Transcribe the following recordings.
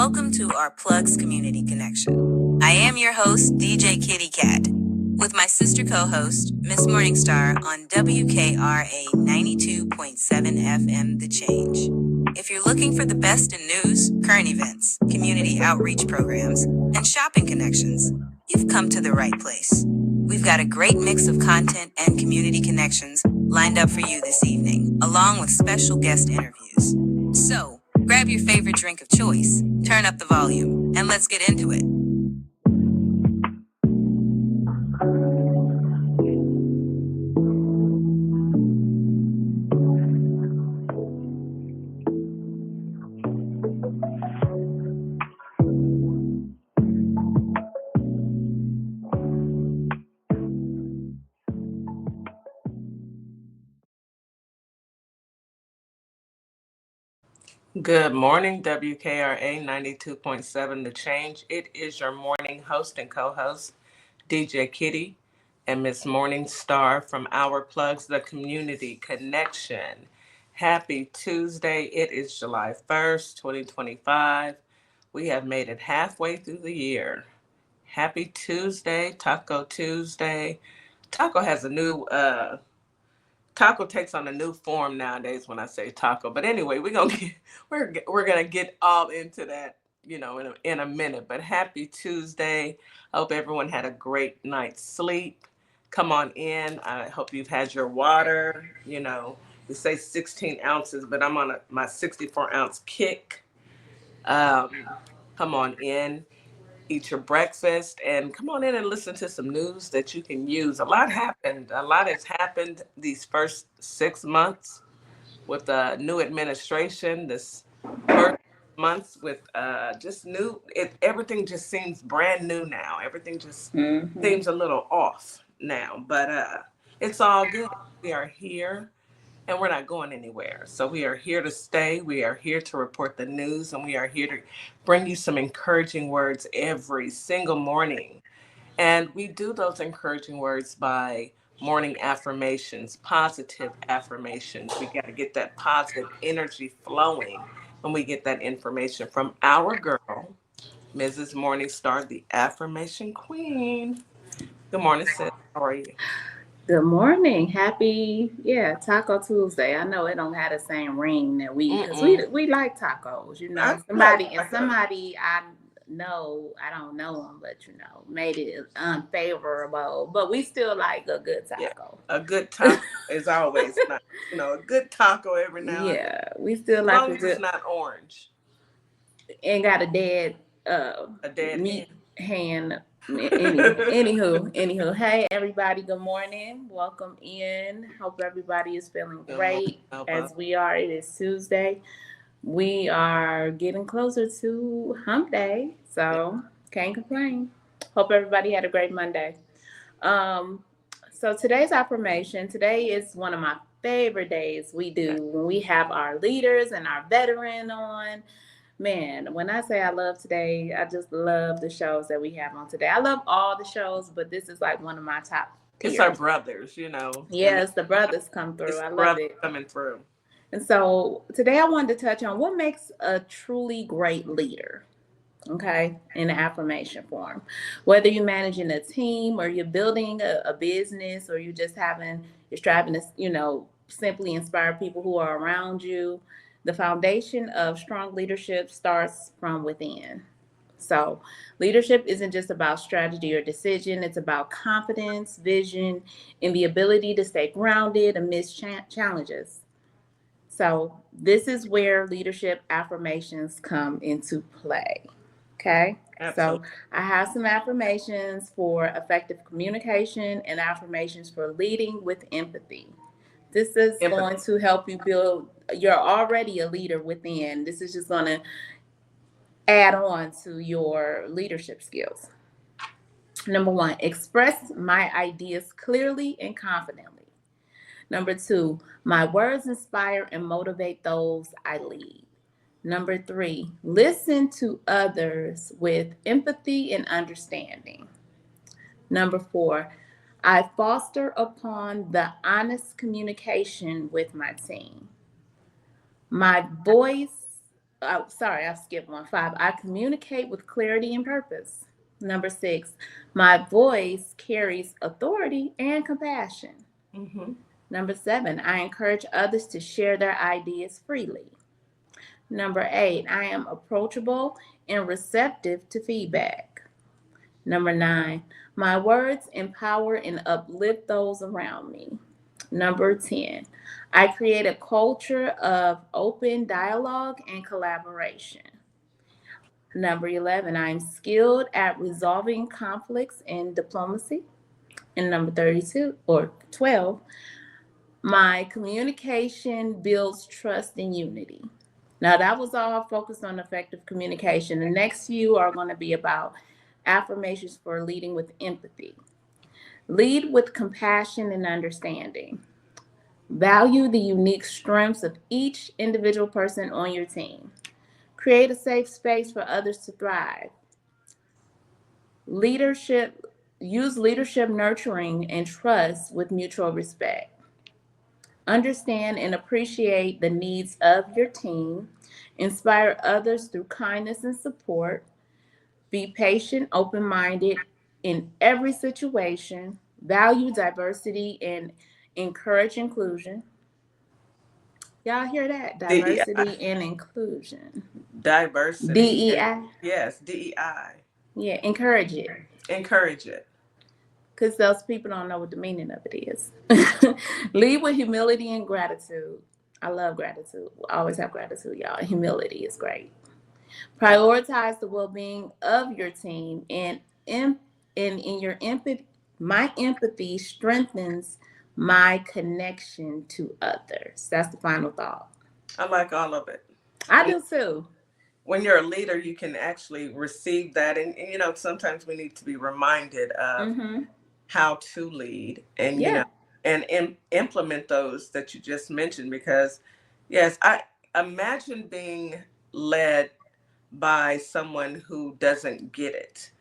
welcome to our Plugs Community Connection. I am your host, DJ Kitty Cat, with my sister co-host, Miss Morningstar, on WKRA 92.7 FM The Change. If you're looking for the best in news, current events, community outreach programs, and shopping connections, you've come to the right place. We've got a great mix of content and community connections lined up for you this evening, along with special guest interviews. So, grab your favorite drink of choice, turn up the volume, and let's get into it. Good morning, WKRA 92.7 The Change. It is your morning host and co-host, DJ Kitty, and Miss Morningstar from Our Plugs, the Community Connection. Happy Tuesday. It is July 1st, 2025. We have made it halfway through the year. Happy Tuesday, Taco Tuesday. Taco has a new taco takes on a new form nowadays when I say taco. But anyway, we're gonna get all into that, in a minute. But happy Tuesday. I hope everyone had a great night's sleep. Come on in. I hope you've had your water. We say 16 ounces, but I'm on my 64-ounce kick. Come on in, eat your breakfast, and come on in and listen to some news that you can use. A lot happened. A lot has happened these first 6 months with the new administration. This first months with just new. Everything just seems brand new now. Everything just seems a little off now, but it's all good. We are here. And we're not going anywhere. So we are here to stay. We are here to report the news, and we are here to bring you some encouraging words every single morning. And we do those encouraging words by morning affirmations, positive affirmations. We got to get that positive energy flowing when we get that information from our girl, Mrs. Morningstar, the affirmation queen. Good morning, sis. How are you? Good morning. Happy, Taco Tuesday. I know it don't have the same ring that because we like tacos, Somebody I know, I don't know them, but made it unfavorable. But we still like a good taco. Yeah, a good taco is always nice. A good taco every now and then. Yeah, we still as like long as it's not orange. Ain't got a dead meat hand. Anywho, hey everybody, good morning, welcome in. Hope everybody is feeling great as we are. It is Tuesday. We are getting closer to hump day, so can't complain. Hope everybody had a great Monday. So today's affirmation, today is one of my favorite days we do when we have our leaders and our veteran on. Man, when I say I love today, I just love the shows that we have on today. I love all the shows, but this is like one of my top tiers. It's our brothers, Yes, the brothers come through. I love it. Coming through. And so today I wanted to touch on what makes a truly great leader. Okay, in the affirmation form. Whether you're managing a team or you're building a business or you're striving to, simply inspire people who are around you. The foundation of strong leadership starts from within. So, leadership isn't just about strategy or decision, it's about confidence, vision, and the ability to stay grounded amidst challenges. So, this is where leadership affirmations come into play. Okay? Absolutely. So, I have some affirmations for effective communication and affirmations for leading with empathy. This is going to help you build. You're already a leader within. This is just going to add on to your leadership skills. Number 1, express my ideas clearly and confidently. Number 2, my words inspire and motivate those I lead. Number 3, listen to others with empathy and understanding. Number 4, I foster upon the honest communication with my team. My voice Oh, sorry, I skipped one. 5, I communicate with clarity and purpose. Number 6, my voice carries authority and compassion. Mm-hmm. Number 7, I encourage others to share their ideas freely. Number 8, I am approachable and receptive to feedback. Number 9, my words empower and uplift those around me. Number 10, I create a culture of open dialogue and collaboration. Number 11, I'm skilled at resolving conflicts and diplomacy. And number 32 or 12, my communication builds trust and unity. Now, that was all focused on effective communication. The next few are going to be about affirmations for leading with empathy. Lead with compassion and understanding. Value the unique strengths of each individual person on your team. Create a safe space for others to thrive. Leadership, use leadership nurturing and trust with mutual respect. Understand and appreciate the needs of your team. Inspire others through kindness and support. Be patient, open minded in every situation. Value diversity and encourage inclusion. Y'all hear that? DEI. Diversity and inclusion. Diversity. DEI. Yes, DEI. Yeah, encourage it. Encourage it. Because those people don't know what the meaning of it is. Lead with humility and gratitude. I love gratitude. I always have gratitude, y'all. Humility is great. Prioritize the well-being of your team, and in your empathy, my empathy strengthens my connection to others. That's the final thought. I like all of it. I do too. When you're a leader, you can actually receive that. And you know, sometimes we need to be reminded of Mm-hmm. how to lead and, you Yeah. know, and implement those that you just mentioned. Because, yes, I imagine being led by someone who doesn't get it.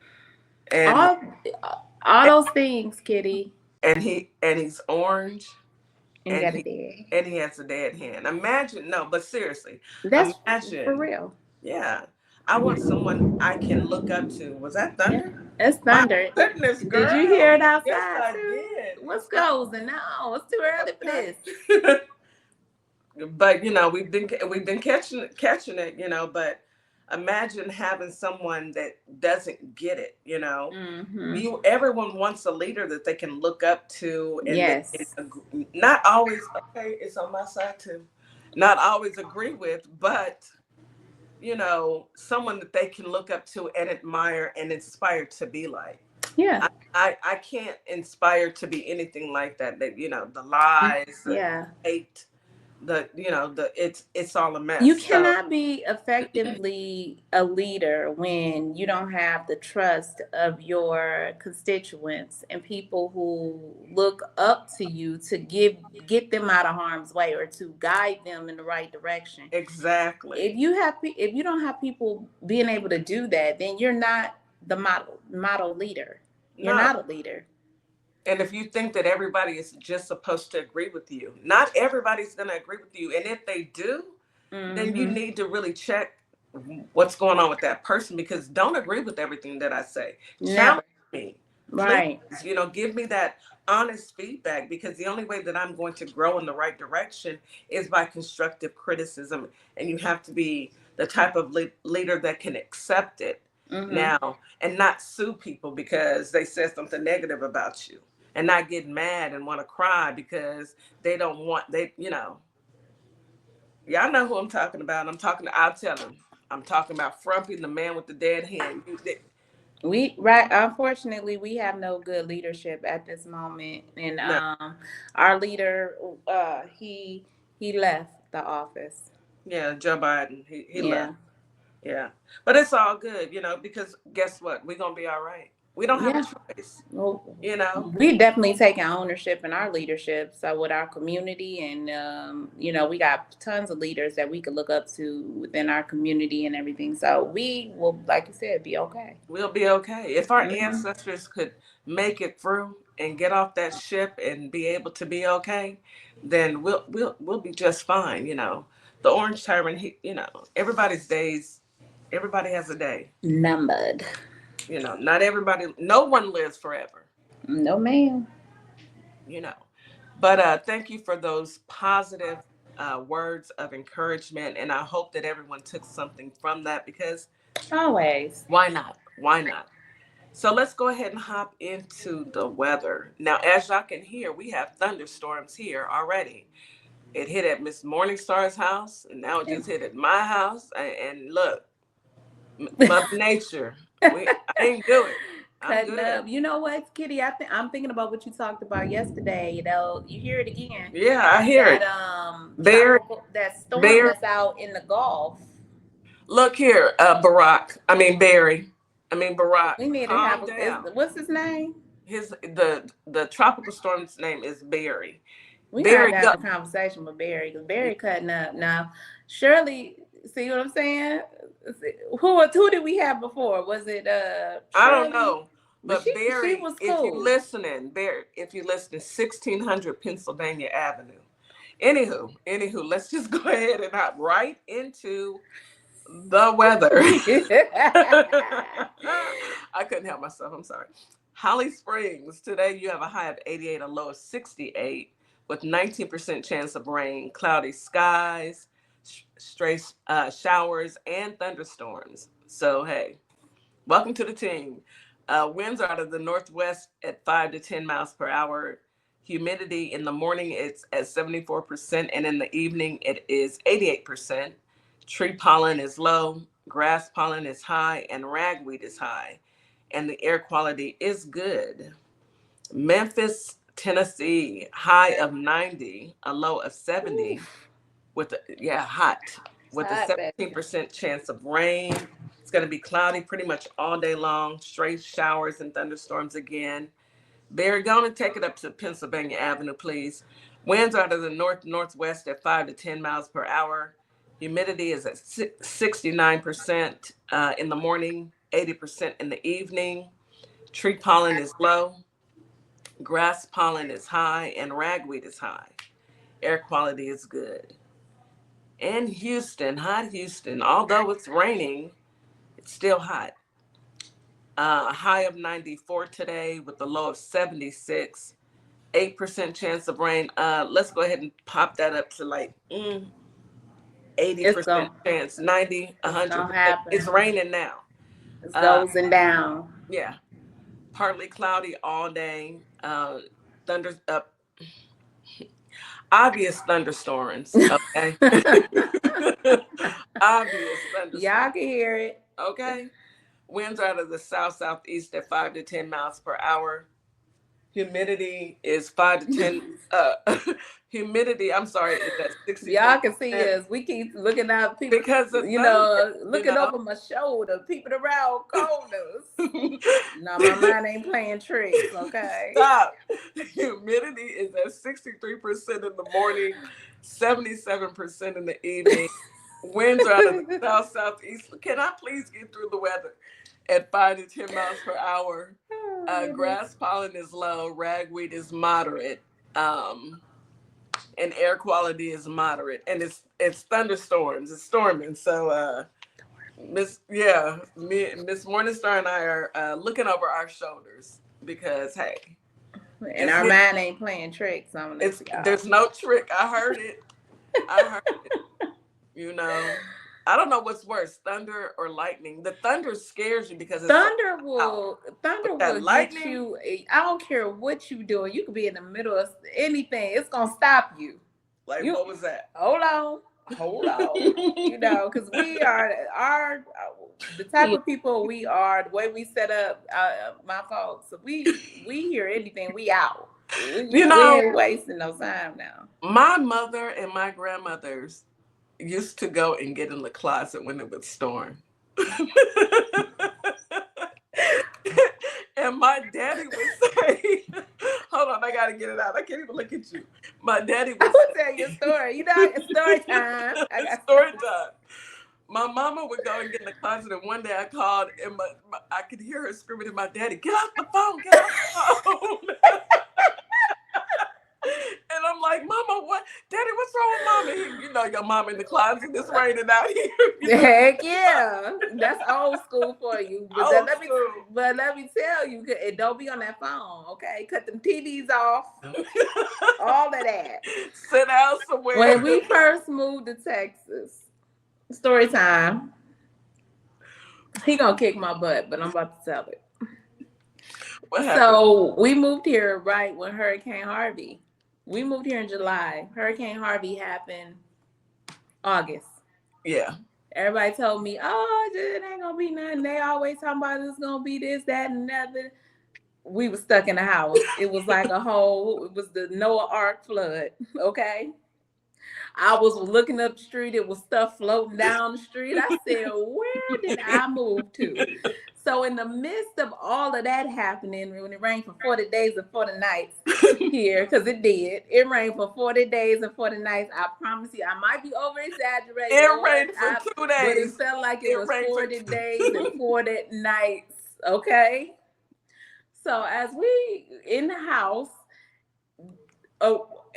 And All all those things, Kitty, he's orange and and got a he dad. and he has a dead hand. Imagine, no, but seriously, That's for imagine, real. yeah. I want someone I can look up to. Was that Yeah, thunder? it's My thunder. goodness, Did you hear girl. it Yes, outside I too? did. What's going on? It's too early for this. Okay. But you know, we've been catching it, you know, but imagine having someone that doesn't get it, you know. Mm-hmm. Everyone wants a leader that they can look up to and they can Yes. not always, okay, it's on my side too. Not always agree with, but you know, someone that they can look up to and admire and inspire to be like. Yeah. I can't inspire to be anything like that. That, you know, the lies, the Yeah. hate, the, you know, the it's all a You mess. So cannot be effectively a leader when you don't have the trust of your constituents and people who look up to you to get them out of harm's way or to guide them in the right direction. exactly. If you don't have people being able to do that, then you're not the model leader. You're No. not a leader. And if you think that everybody is just supposed to agree with you, not everybody's going to agree with you. And if they do, then you Mm-hmm. need to really check what's going on with that person, because don't agree with everything that I say. Never. Challenge me. Please, Right. you know, give me that honest feedback, because the only way that I'm going to grow in the right direction is by constructive criticism. And you have to be the type of leader that can accept it Mm-hmm. now and not sue people because they said something negative about you, and not get mad and want to cry because they don't want, they, you know, y'all know who I'm talking about. I'll tell him. I'm talking about Frumpy, the man with the dead hand. Unfortunately, we have no good leadership at this moment, and No, our leader, he left the office. yeah, Joe Biden, he left. Yeah. Yeah, but it's all good, you know, because guess what? We're gonna be all right. We don't have a Yeah. choice, Well, you know. we definitely taking ownership in our leadership. So with our community, and we got tons of leaders that we could look up to within our community and everything. So we will, like you said, be okay. We'll be okay. If our Hmm. ancestors could make it through and get off that ship and be able to be okay, then we'll be just fine, you know. the Orange Tyrant, everybody's days, everybody has a day. Numbered. Not everybody, no one lives forever. No, ma'am. But thank you for those positive words of encouragement. And I hope that everyone took something from that, because Always. why not? Why not? So let's go ahead and hop into the weather. Now, as y'all can hear, we have thunderstorms here already. It hit at Miss Morningstar's house, and now it just hit at my house. And look, Mother Nature, I ain't do it. Cutting up. You know what, Kitty? I'm thinking about what you talked about yesterday. You hear it again. Yeah, I hear it. That storm that's out in the Gulf. Look here, Barry. We need to have what's his name? The tropical storm's name is Barry. We gotta have a conversation with Barry, because Barry cutting up now. Shirley, see what I'm saying? Who did we have before? Was it Shirley? I don't know. But Barry, she was cool. if you listen, 1600 Pennsylvania Avenue. Anywho, let's just go ahead and hop right into the weather. I couldn't help myself. I'm sorry. Holly Springs, today you have a high of 88, a low of 68, with 19% chance of rain, cloudy skies, stray showers, and thunderstorms. So, hey, welcome to the team. Winds are out of the northwest at 5 to 10 miles per hour. Humidity in the morning, it's at 74%, and in the evening, it is 88%. Tree pollen is low, grass pollen is high, and ragweed is high. And the air quality is good. Memphis, Tennessee, high of 90, a low of 70, hot, with a 17% chance of rain. It's going to be cloudy pretty much all day long, stray showers and thunderstorms again. They're going to take it up to Pennsylvania Avenue, please. Winds out of the northwest at 5 to 10 miles per hour. Humidity is at 69% in the morning, 80% in the evening. Tree pollen is low. Grass pollen is high, and ragweed is high. Air quality is good. In Houston, hot Houston, although it's raining, it's still hot. A high of 94 today with a low of 76. 8% chance of rain. Let's go ahead and pop that up to like 80% chance, 90, 100%. It's raining now. It's dozing down. Yeah. Partly cloudy all day. Obvious thunderstorms. Okay. Obvious thunderstorms. Y'all can hear it. Okay. Winds out of the southeast at 5 to 10 miles per hour. Humidity is 5 to 10. Humidity, I'm sorry, is at 60. Y'all can see us. We keep looking out people because looking over my shoulder, peeping around corners. No, my mind ain't playing tricks. Okay. Stop. Humidity is at 63% in the morning, 77% in the evening. Winds are out of the southeast. Can I please get through the weather? At 5 to 10 miles per hour. Grass pollen is low, ragweed is moderate, and air quality is moderate. And it's thunderstorms, it's storming. So Miss Morningstar and I are looking over our shoulders because hey. And our mind ain't playing tricks on this. There's no trick. I heard it. I don't know what's worse, thunder or lightning. The thunder scares you because thunder will get you. I don't care what you doing. You could be in the middle of anything. It's gonna stop you. What was that? Hold on. Because we are the type of people we are. The way we set up, my folks. We hear anything, we out. We're wasting no time now. My mother and my grandmothers used to go and get in the closet when it would storm. And my daddy would say, hold on, I got to get it out. I can't even look at you. My daddy would tell you a story. It's story time. It's story time. My mama would go and get in the closet, and one day I called, and I could hear her screaming to my daddy, get off the phone, get off the phone. And I'm I'm like, Mama, what? Daddy, what's wrong with Mama? You know, your mom in the closet. It's raining out here. You know? Heck yeah, that's old school for you. But Old let me, school. but let me tell you, and don't be on that phone, okay? Cut them TVs off, all of that. Sit down somewhere. When we first moved to Texas, story time. He gonna kick my butt, but I'm about to tell it. What happened? So we moved here right when Hurricane Harvey. We moved here in July. Hurricane Harvey happened August. Yeah. Everybody told me, oh, it ain't gonna be nothing. They always talking about it's gonna be this, that, and nothing. We were stuck in the house. It was like it was the Noah Ark flood, okay? I was looking up the street. It was stuff floating down the street. I said, where did I move to? So in the midst of all of that happening, when it rained for 40 days and 40 nights here, because it did. It rained for 40 days and 40 nights. I promise you, I might be over-exaggerating. It rained for 2 days. But it felt like it was rained 40 days and 40 nights, okay? So as we in the house,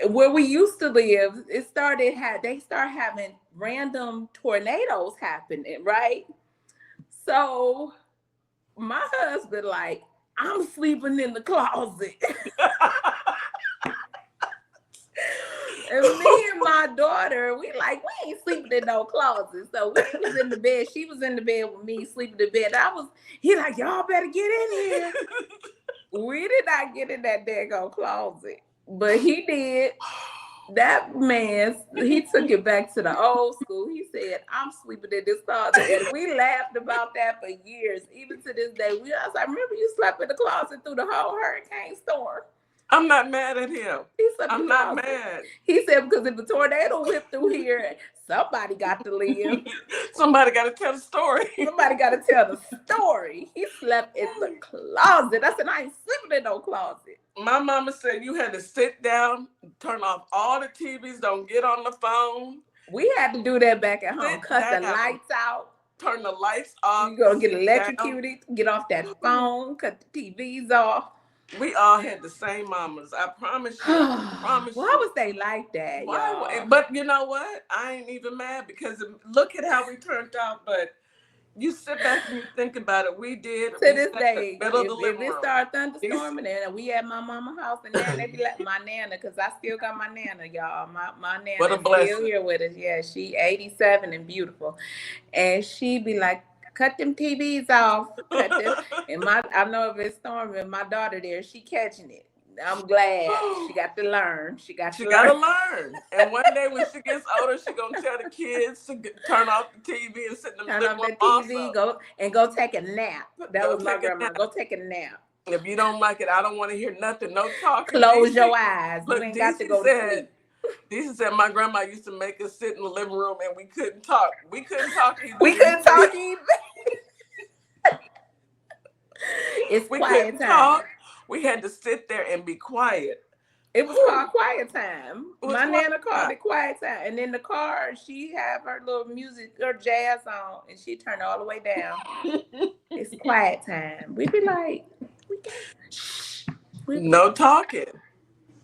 where we used to live, they started having random tornadoes happening, right? So my husband, like, I'm sleeping in the closet. And me and my daughter, we ain't sleeping in no closet. So we was in the bed. She was in the bed with me, sleeping in bed. He like, y'all better get in here. We did not get in that daggone closet. But he did. That man, he took it back to the old school. He said, I'm sleeping in this closet. And we laughed about that for years. Even to this day, I was like, remember you slept in the closet through the whole hurricane storm? I'm not mad at him. I'm not mad. He said, because if a tornado whipped through here, somebody got to live. Somebody got to tell the story. Somebody got to tell the story. He slept in the closet. I said, I ain't sleeping in no closet. My mama said you had to sit down, turn off all the TVs, don't get on the phone. We had to do that back at home. Cut the lights out. Turn the lights off. You're going to get electrocuted. Get off that phone. Cut the TVs off. We all had the same mamas. I promise you. Why was they like that, y'all? But you know what? I ain't even mad because look at how we turned out. But you sit back and you think about it. We did. To this day, if it started thunderstorming and we at my mama's house and then they be like, my nana, because I still got my nana, y'all. My nana is still here with us. Yeah, she 87 and beautiful. And she be like, cut them TVs off. Cut them. And I know if it's storming, my daughter there, she catching it. I'm glad. She got to learn. She got to learn. And one day when she gets older, she gonna tell the kids to turn off the TV and sit in the living room. Turn off the TV, go take a nap. That was my grandma. Go take a nap. If you don't like it, I don't want to hear nothing. No talking. Close your eyes. You ain't got to go to sleep. Deezy said my grandma used to make us sit in the living room and we couldn't talk. We couldn't talk either. It's quiet time. We had to sit there and be quiet. It was called quiet time. My nana called it quiet time. And in the car, she have her little music, her jazz on, and she turned it all the way down. It's quiet time. We be like, no talking.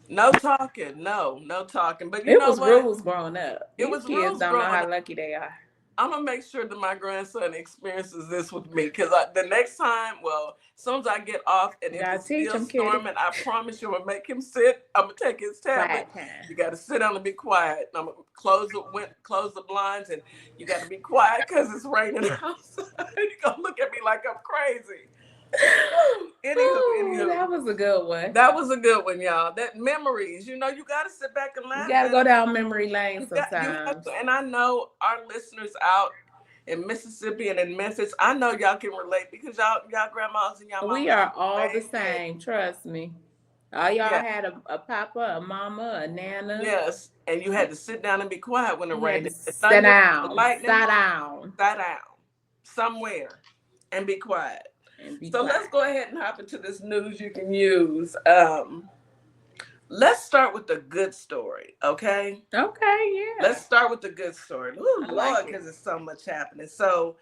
No talking. No talking. But you know what? It was rules growing up. These kids don't know how lucky they are. I'm going to make sure that my grandson experiences this with me because the next time, as soon as I get off and it's still storming, I promise you I'm going to make him sit. I'm going to take his tablet. You got to sit down and be quiet. I'm going to close the blinds and you got to be quiet because it's raining outside. You're going to look at me like I'm crazy. Anywho, that was a good one. That was a good one, y'all. That memories, you got to sit back and laugh. You got to go down memory lane sometimes. And I know our listeners out in Mississippi and in Memphis, I know y'all can relate because y'all grandmas and y'all mamas. We are all the same, trust me. All y'all had a papa, a mama, a nana. Yes, and you had to sit down and be quiet when it rained. Sit down somewhere and be quiet. Let's go ahead and hop into this news you can use. Let's start with the good story, okay? Okay, yeah. Let's start with the good story. Ooh, Lord, because there's so much happening. So,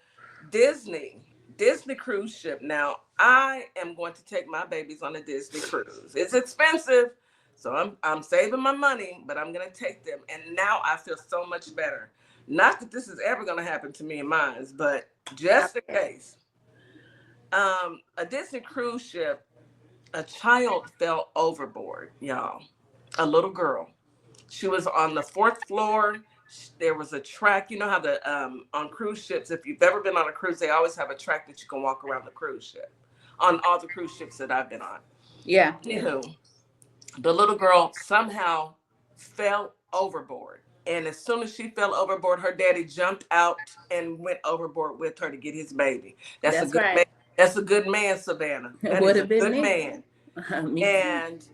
Disney cruise ship. Now, I am going to take my babies on a Disney cruise. It's expensive, So I'm saving my money, but I'm gonna take them. And now I feel so much better. Not that this is ever gonna happen to me and mine, but just in case. A Disney cruise ship, a child fell overboard, y'all. A little girl. She was on the 4th floor. There was a track. You know how on cruise ships, if you've ever been on a cruise, they always have a track that you can walk around the cruise ship. On all the cruise ships that I've been on. Yeah. Anywho, the little girl somehow fell overboard. And as soon as she fell overboard, her daddy jumped out and went overboard with her to get his baby. That's a good right. man. That's a good man, Savannah. That Would is have been good me. man. Me And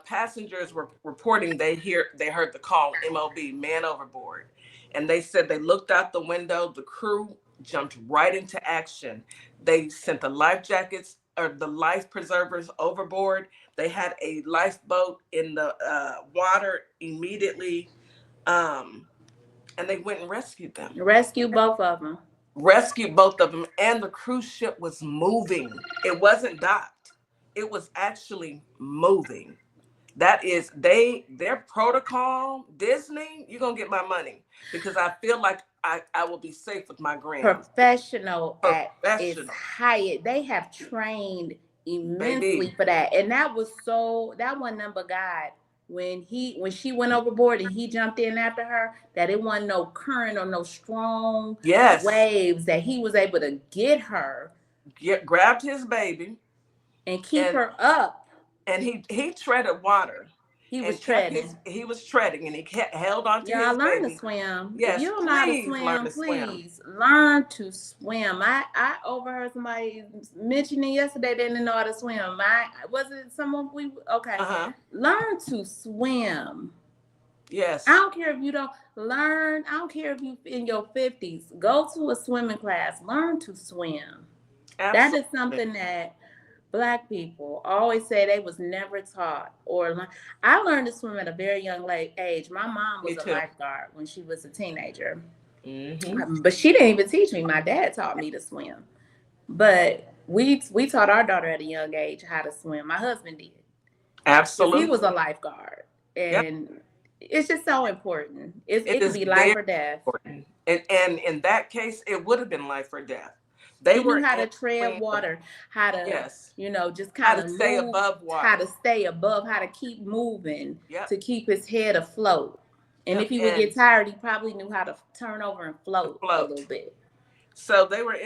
passengers were reporting they heard the call, MOB, man overboard. And they said they looked out the window. The crew jumped right into action. They sent the life jackets or the life preservers overboard. They had a lifeboat in the water immediately. And they went and rescued them. Rescue both of them. Rescued both of them. And the cruise ship was moving. It wasn't docked. It was actually moving. That is their protocol. Disney, you're going to get my money. Because I feel like I will be safe with my grand. Professional at its highest. They have trained immensely for that. And that one number God, when she went overboard and he jumped in after her, that it wasn't no current or no strong waves, that he was able to get her. Grabbed his baby. And keep her up. And he treaded water. He was treading. He was treading, and he held on to his baby. Y'all learn to swim. Yes, if you don't know how to swim, please learn to swim. I overheard somebody mentioning yesterday they didn't know how to swim. Was it someone Learn to swim. Yes. I don't care if you don't learn. I don't care if you in your 50s. Go to a swimming class. Learn to swim. Absolutely. That is something that Black people always say they was never taught or learn. I learned to swim at a very young age. My mom was a lifeguard when she was a teenager, but she didn't even teach me. My dad taught me to swim, but we taught our daughter at a young age how to swim. My husband did. Absolutely, he was a lifeguard, and it's just so important. It could be life or death. And in that case, it would have been life or death. They knew how to tread water, how to, just kind of stay above water, how to stay above, how to keep moving, to keep his head afloat. And if he would get tired, he probably knew how to turn over and float a little bit. So they were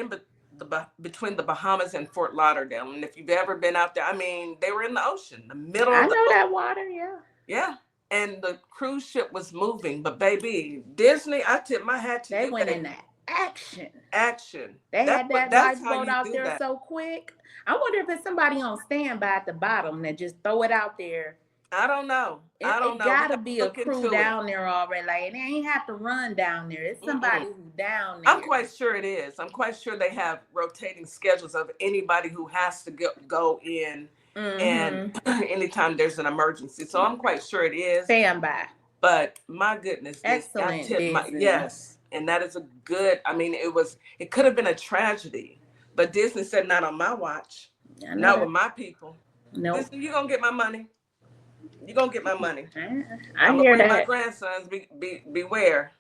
between the Bahamas and Fort Lauderdale. And if you've ever been out there, I mean, they were in the ocean, the middle of the ocean. That water, yeah. Yeah. And the cruise ship was moving. But baby, Disney, I tip my hat to you. They went in that. Action. They had that lifeboat out there so quick. I wonder if it's somebody on standby at the bottom that just throw it out there. I don't know. It gotta be a crew down there already. Like, they ain't have to run down there. It's somebody who's down there. I'm quite sure it is. I'm quite sure they have rotating schedules of anybody who has to go in and anytime there's an emergency. So I'm quite sure it is. Standby. But my goodness. Excellent. Yes. And that is it could have been a tragedy, but Disney said, not on my watch, not with my people. No, Disney, you're going to get my money. You're going to get my money. I hear that. My grandsons, beware.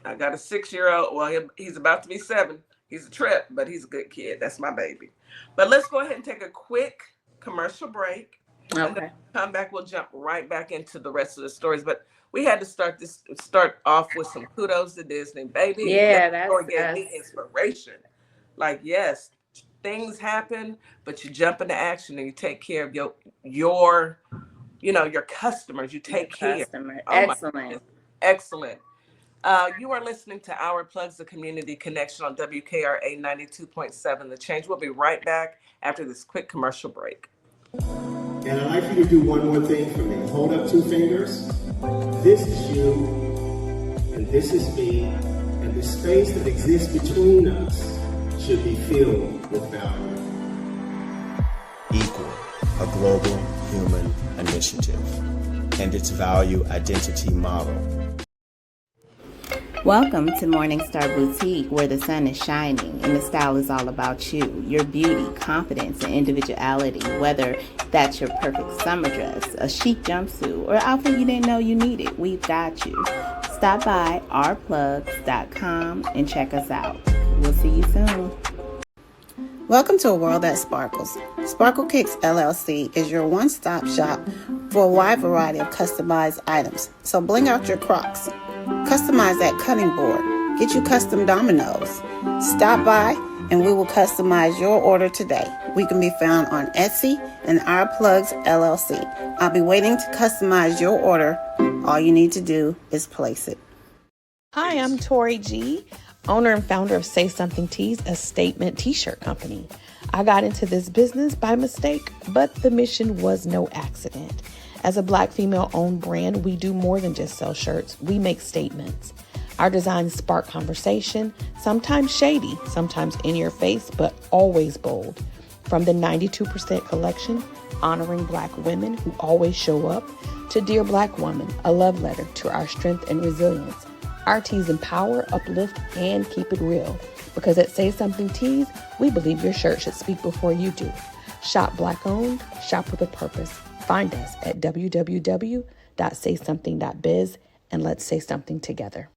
I got a 6-year-old. Well, he's about to be 7. He's a trip, but he's a good kid. That's my baby. But let's go ahead and take a quick commercial break. Okay. And then come back, we'll jump right back into the rest of the stories. But we had to start off with some kudos to Disney, baby. Yeah, that gave me inspiration. Like, yes, things happen, but you jump into action and you take care of your customers. You take care. Excellent. Excellent. You are listening to Our Plugs, the Community Connection on WKRA 92.7 The Change. We'll be right back after this quick commercial break. And I'd like for you to do one more thing for me. Hold up 2 fingers. This is you, and this is me, and the space that exists between us should be filled with value. Equal, a global human initiative, and its value identity model. Welcome to Morningstar Boutique, where the sun is shining and the style is all about you, your beauty, confidence, and individuality. Whether that's your perfect summer dress, a chic jumpsuit, or outfit you didn't know you needed, we've got you. Stop by ourplugs.com and check us out. We'll see you soon. Welcome to a world that sparkles. Sparkle Kicks LLC is your one-stop shop for a wide variety of customized items. So bling out your Crocs. Customize that cutting board. Get you custom dominoes. Stop by and we will customize your order today. We can be found on Etsy and Our Plugs LLC. I'll be waiting to customize your order. All you need to do is place it. Hi, I'm Tori G, owner and founder of Say Something Tees, a statement t-shirt company. I got into this business by mistake, but the mission was no accident. As a Black female-owned brand, we do more than just sell shirts. We make statements. Our designs spark conversation, sometimes shady, sometimes in your face, but always bold. From the 92% collection, honoring Black women who always show up, to Dear Black Woman, a love letter to our strength and resilience. Our tees empower, uplift, and keep it real. Because at Say Something Tees, we believe your shirt should speak before you do. Shop Black-owned, shop with a purpose. Find us at www.saysomething.biz and let's say something together.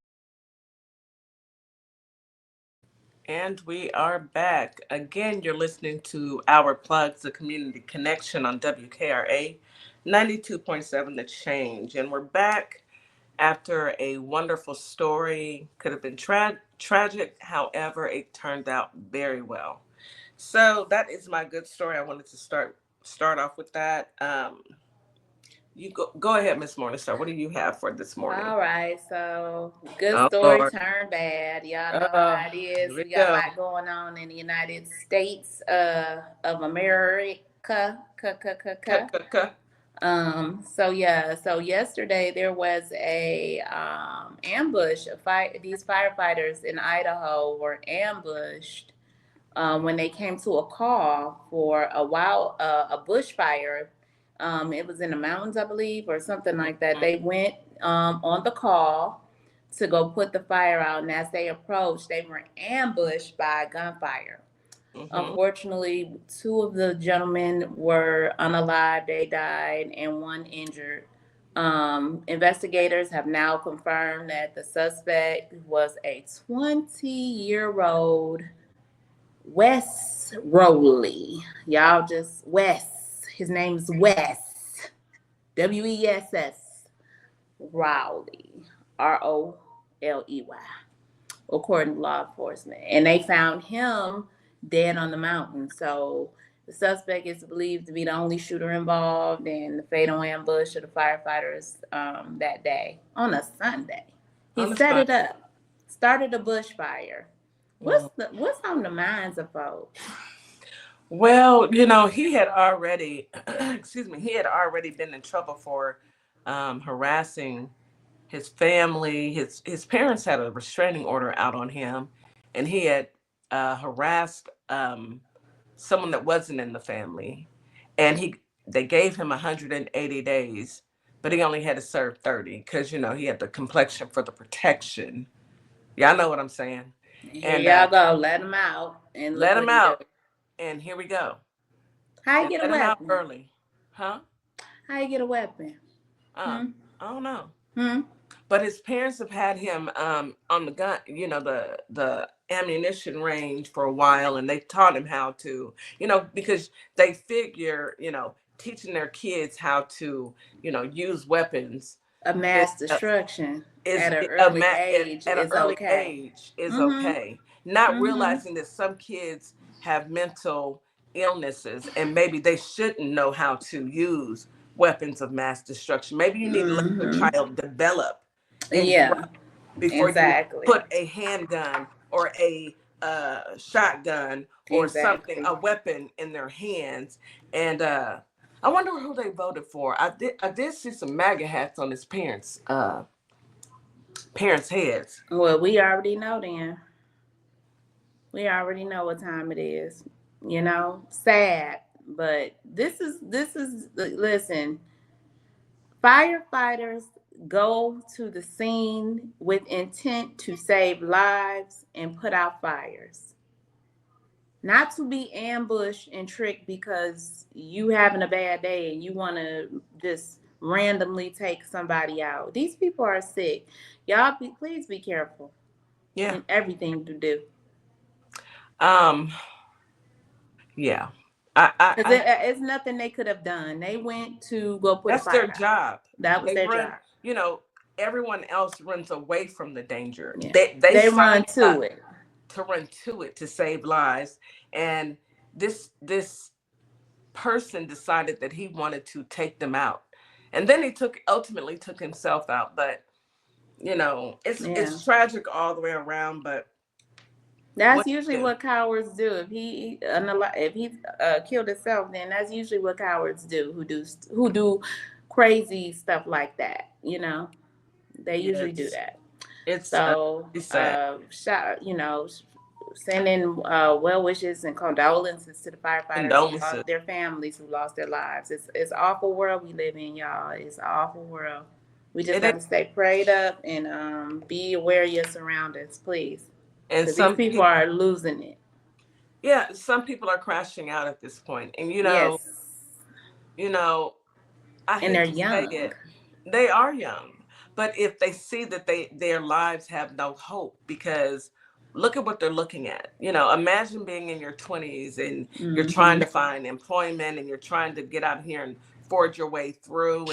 And we are back. Again, you're listening to Our Plugs, the Community Connection on WKRA 92.7 The Change. And we're back after a wonderful story. Could have been tragic, however, it turned out very well. So that is my good story. I wanted to start off with that. You go ahead, Miss Morningstar. What do you have for this morning? All right, so good Oh, story Lord. turned bad. Y'all know how it is. Here We we got a go. lot going on in the United States of America. So yesterday there was a ambush. These firefighters in Idaho were ambushed when they came to a call for a bushfire. It was in the mountains, I believe, or something like that. They went on the call to go put the fire out, and as they approached, they were ambushed by gunfire. Unfortunately, two of the gentlemen were unalive. They died, and one injured. Investigators have now confirmed that the suspect was a 20-year-old Wes Rowley. Y'all just Wes. His name's Wes. Wess. Rowley. Roley. According to law enforcement. And they found him dead on the mountain. So the suspect is believed to be the only shooter involved in the fatal ambush of the firefighters that day on a Sunday. He set it up, started a bushfire. What's on the minds of folks? Well, he had already, he had already been in trouble for harassing his family. His parents had a restraining order out on him, and he had harassed someone that wasn't in the family, and they gave him 180 days, but he only had to serve 30 because he had the complexion for the protection. Y'all know what I'm saying? Here y'all go, let him out and let him out. And here we go. How you get a weapon? Out early. Huh? How you get a weapon? I don't know. But his parents have had him on the gun, the ammunition range for a while, and they taught him how to, because they figure, teaching their kids how to, use weapons. A mass destruction at an early age is okay. Okay. Not realizing that some kids have mental illnesses and maybe they shouldn't know how to use weapons of mass destruction. Maybe you need to let the child develop. Before you put a handgun or a shotgun or something, a weapon in their hands. And I wonder who they voted for. I did see some MAGA hats on his parents' heads. Well, we already know then. We already know what time it is. Sad, but this is listen. Firefighters, go to the scene with intent to save lives and put out fires. Not to be ambushed and tricked because you having a bad day and you want to just randomly take somebody out. These people are sick. Y'all, please be careful Yeah. in everything you do. Yeah. Because it's nothing they could have done. They went to go put That's a fire their out. job. That was They their run, job. you know, everyone else runs away from the danger. Yeah. They They run signed to up it. to run to it to save lives. And this person decided that he wanted to take them out. And then he ultimately took himself out. But you know, Yeah. it's tragic all the way around, but That's what do you usually do? what cowards do. If he killed himself, then that's usually what cowards do. Who do crazy stuff like that. You know, they Yeah, usually do that. it's So, it's sad. sending well wishes and condolences to the firefighters who Condolences. lost their families, who lost their lives. It's an awful world we live in, y'all. It's an awful world. We just It got to is. stay prayed up and be aware of your surroundings, please. And Because these people are losing it. yeah, some people are crashing out at this point. And Yes. I And they're hate to say young. it, they are young. But if they see that their lives have no hope, because look at what they're looking at. Imagine being in your 20s and you're trying to find employment and you're trying to get out here and forge your way through,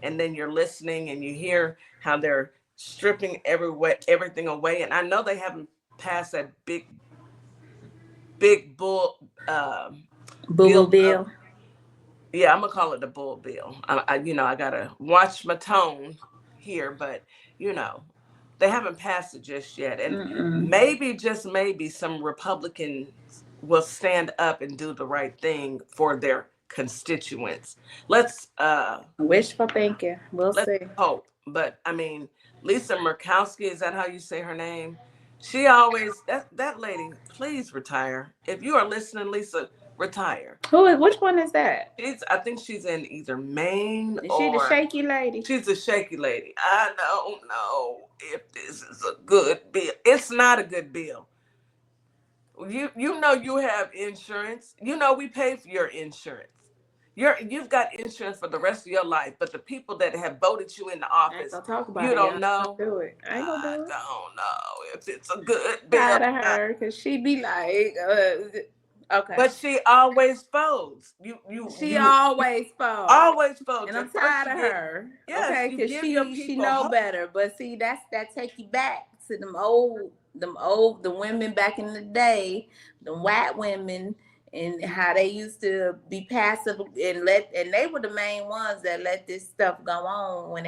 and then you're listening and you hear how they're stripping everything away. And I know they haven't passed that big bull Boo bill. yeah, I'm gonna call it the bull bill. I gotta watch my tone here, but they haven't passed it just yet. And maybe, just maybe, some Republicans will stand up and do the right thing for their constituents. Let's Wishful thinking. We'll see. hope. But I mean, Lisa Murkowski, is that how you say her name? She always, that lady, please retire. If you are listening, Lisa, retire. Which one is that? I think she's in either Maine Is she the or shaky lady? she's a shaky lady. I don't know if this is a good bill. It's not a good bill. You know you have insurance. We pay for your insurance. You've got insurance for the rest of your life, but the people that have voted you into I ain't office, gonna talk about you it. don't know. Do it. I ain't gonna do it. don't know if it's a good bill. Tired of her, because she be like, okay. But she always folds. She always folds. Always folds. And I'm tired of her. Yes, okay, you because give your she people know hope. better. But see, that take you back to the women back in the day, the white women, and how they used to be passive and they were the main ones that let this stuff go on when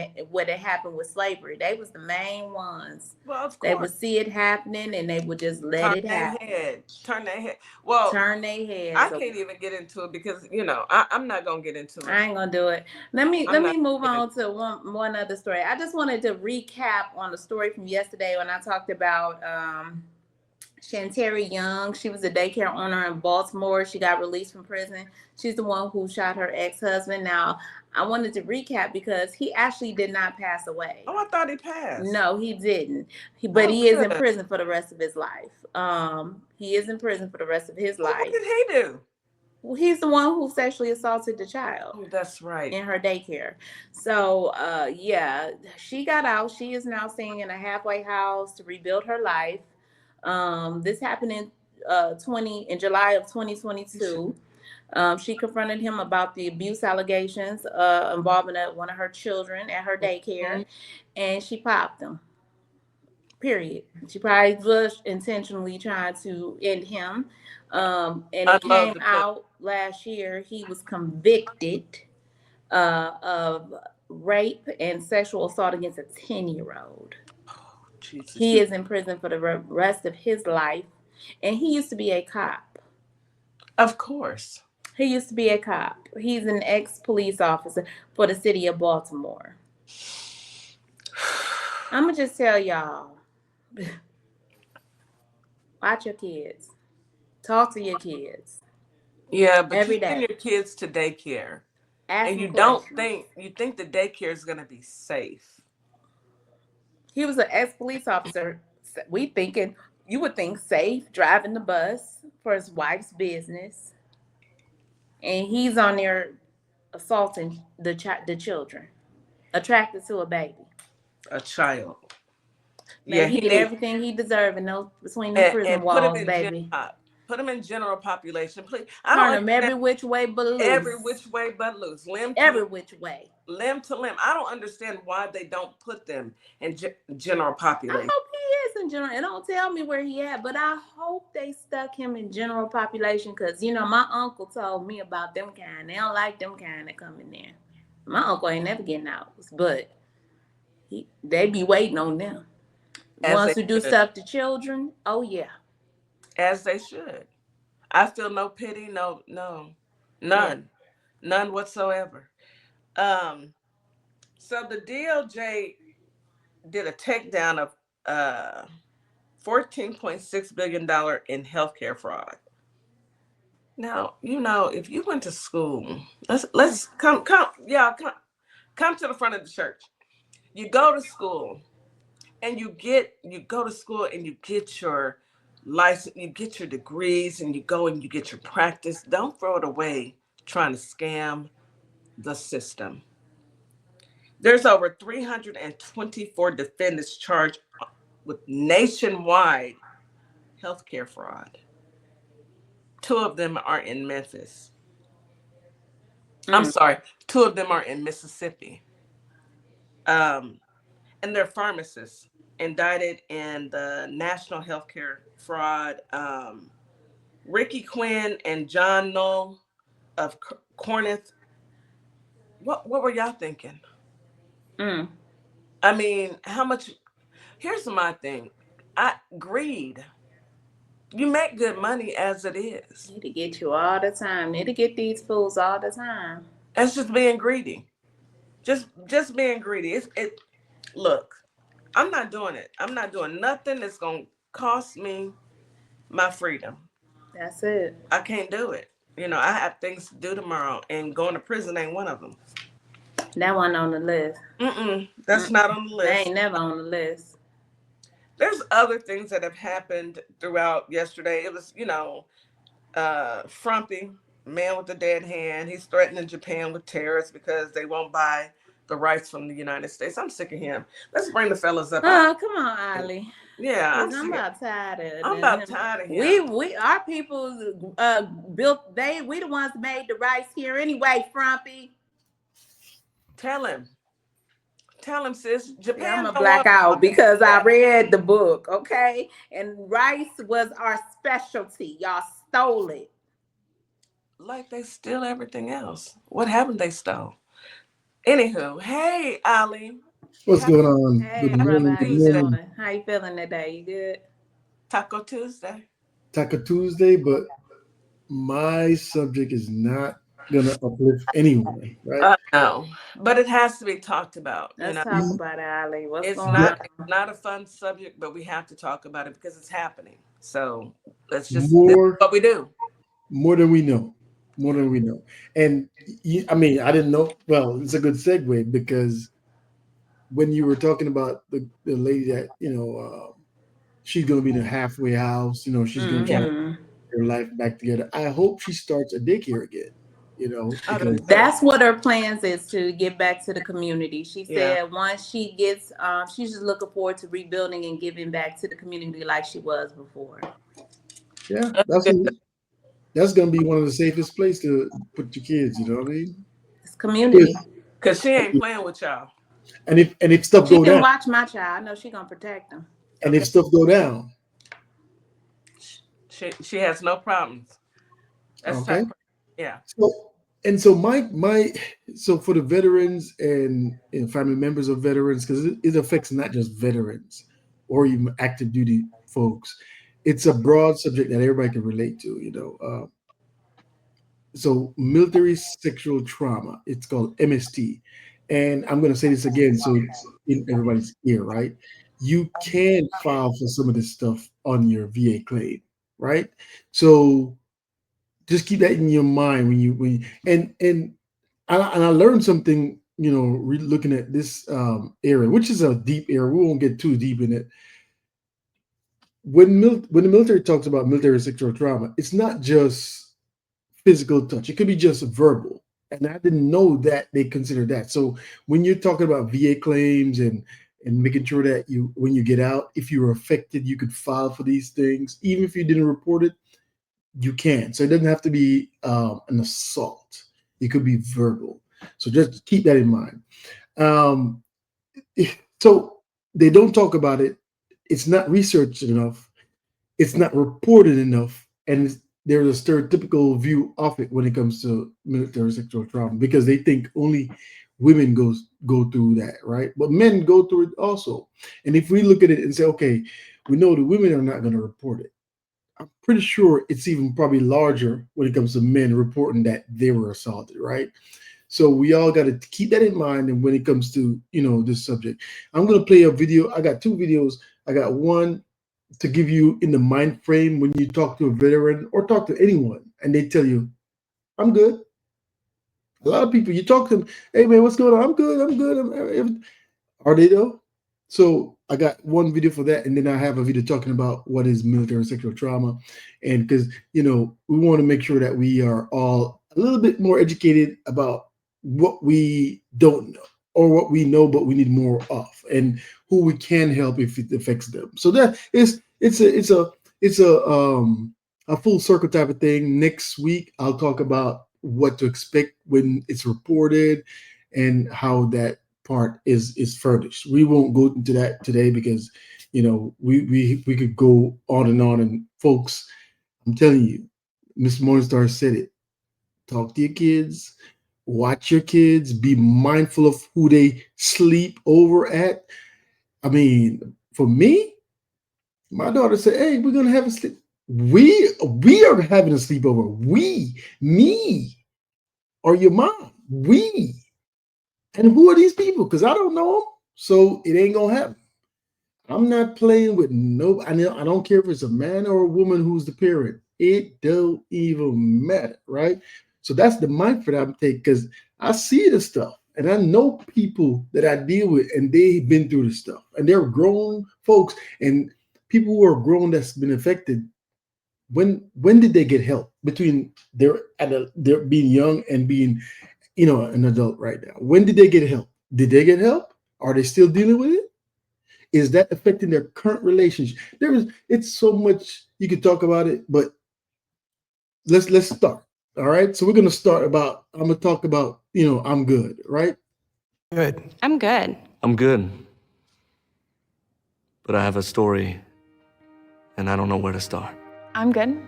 it happened with slavery. They was the main ones. Well, of course. They would see it happening and they would just let it happen. Turn their head. Well, turn their head. I can't even get into it because I'm not gonna get into it. I ain't gonna do it. Let me move on to one other story. I just wanted to recap on the story from yesterday when I talked about Shantari Young. She was a daycare owner in Baltimore. She got released from prison. She's the one who shot her ex-husband. Now, I wanted to recap because he actually did not pass away. Oh, I thought he passed. No, he didn't. But he is in prison for the rest of his life. He is in prison for the rest of his life. What did he do? Well, he's the one who sexually assaulted the child. Oh, that's right. In her daycare. So, she got out. She is now staying in a halfway house to rebuild her life. This happened in July of 2022. She confronted him about the abuse allegations involving one of her children at her daycare, and she popped him. Period. She probably was intentionally trying to end him. And it came out last year. He was convicted of rape and sexual assault against a 10-year-old. Jesus. He is in prison for the rest of his life. And he used to be a cop. Of course. He used to be a cop. He's an ex-police officer for the city of Baltimore. I'm going to just tell y'all. Watch your kids. Talk to your kids. Yeah, but every you day. send your kids to daycare. Ask and you questions. think the daycare is going to be safe. He was an ex-police officer. You would think safe, driving the bus for his wife's business, and he's on there assaulting the children, attracted to a baby. A child. Man, Yeah, he did everything he deserved in those between the prison and put him walls, in baby. put him in general population, please. Turn him every which way but loose. Every which way but loose. Every which way. Limb to limb. I don't understand why they don't put them in general population. I hope he is in general. And don't tell me where he at, but I hope they stuck him in general population because, you know, my uncle told me about them kind. They don't like them kind that come in there. My uncle ain't never getting out, but they be waiting on them. Ones who do stuff to children, oh yeah. As they should. I feel no pity, none. None whatsoever. So the DOJ did a takedown of $14.6 billion in healthcare fraud. Now, you know, if you went to school, let's come to the front of the church. You go to school and you go to school and you get your license, you get your degrees, and you go and you get your practice. Don't throw it away trying to scam the system. There's over 324 defendants charged with nationwide healthcare fraud. 2 of them are in Memphis. I'm sorry, 2 of them are in Mississippi. And they're pharmacists indicted in the national healthcare fraud. Ricky Quinn and John Knoll of Corneth. What were y'all thinking? I mean, how much? Here's my thing. Greed. You make good money as it is. Need to get you all the time. Need to get these fools all the time. That's just being greedy. Just being greedy. Look, I'm not doing it. I'm not doing nothing that's gonna cost me my freedom. That's it. I can't do it. You know, I have things to do tomorrow, and going to prison ain't one of them. That one on the list. That's not on the list. They ain't never on the list. There's other things that have happened throughout yesterday. It was, you know, Frumpy, man with the dead hand. He's threatening Japan with tariffs because they won't buy the rice from the United States. I'm sick of him. Let's bring the fellas up. Oh, come on, Ali. Yeah, I'm about tired of it. I'm about tired of him. We our people built. We the ones that made the rice here anyway, Frumpy. Tell him, sis. Japan. I'm a blackout because I read the book, okay? And rice was our specialty. Y'all stole it. Like they steal everything else. What happened? They stole. Anywho, hey, Ali. What's going on? Hey, brother, how you doing? How you feeling today? You good? Taco Tuesday. Taco Tuesday, but my subject is not gonna uplift anyone, right? No, but it has to be talked about. Let's talk about it, Ali. What's going on? It's not a fun subject, but we have to talk about it because it's happening. So let's just this is what we do. More than we know. And I mean, I didn't know. Well, it's a good segue because when you were talking about the lady that, you know, she's going to be in a halfway house, you know, she's going to try to get her life back together. I hope she starts a daycare again, you know. That's what her plans is, to get back to the community. She said once she gets, she's just looking forward to rebuilding and giving back to the community like she was before. Yeah, that's going to be one of the safest places to put your kids, you know what I mean? It's community. Because she ain't playing with y'all. And if stuff go down, she can watch my child. I know she gonna protect them. And if stuff go down, she has no problems. That's okay. Yeah. So so for the veterans and family members of veterans, because it affects not just veterans or even active duty folks. It's a broad subject that everybody can relate to, you know. So military sexual trauma, it's called MST. And I'm going to say this again so it's in everybody's ear, right? You can file for some of this stuff on your VA claim, right? So just keep that in your mind when you and I learned something looking at this area, which is a deep area. We won't get too deep in it. When the military talks about military sexual trauma, it's not just physical touch. It could be just verbal. And I didn't know that they consider that. So when you're talking about VA claims and making sure that when you get out, if you were affected, you could file for these things. Even if you didn't report it, you can. So it doesn't have to be an assault. It could be verbal. So just keep that in mind. So they don't talk about it. It's not researched enough. It's not reported enough. And there's a stereotypical view of it when it comes to military sexual trauma, because they think only women go through that, right? But men go through it also. And if we look at it and say, okay, we know the women are not going to report it, I'm pretty sure it's even probably larger when it comes to men reporting that they were assaulted, right? So we all got to keep that in mind. And when it comes to, this subject, I'm going to play a video. I got 2 videos. I got one to give you in the mind frame when you talk to a veteran or talk to anyone and they tell you, I'm good. A lot of people, you talk to them, hey man, what's going on? I'm good. Are they though? So I got one video for that. And then I have a video talking about what is military sexual trauma. And because, we want to make sure that we are all a little bit more educated about what we don't know or what we know, but we need more of, and who we can help if it affects them. So that is, it's a full circle type of thing. Next week, I'll talk about what to expect when it's reported and how that part is furnished. We won't go into that today because, we could go on. And folks, I'm telling you, Ms. Morningstar said it. Talk to your kids. Watch your kids. Be mindful of who they sleep over at. I mean, for me, my daughter said, hey, we're going to have a sleep. We are having a sleepover. Me, or your mom. We. And who are these people? Because I don't know them. So it ain't going to happen. I'm not playing with nobody. I don't care if it's a man or a woman who's the parent. It don't even matter, right? So that's the mindset I'm taking, because I see the stuff and I know people that I deal with and they've been through this stuff, and they're grown folks and people who are grown that's been affected. When did they get help between they're being young and being, an adult right now? When did they get help? Did they get help? Are they still dealing with it? Is that affecting their current relationship? It's so much you could talk about it, but let's start. All right. So we're going to start I'm going to talk about, I'm good, right? Good. I'm good. I'm good. But I have a story, and I don't know where to start. I'm good.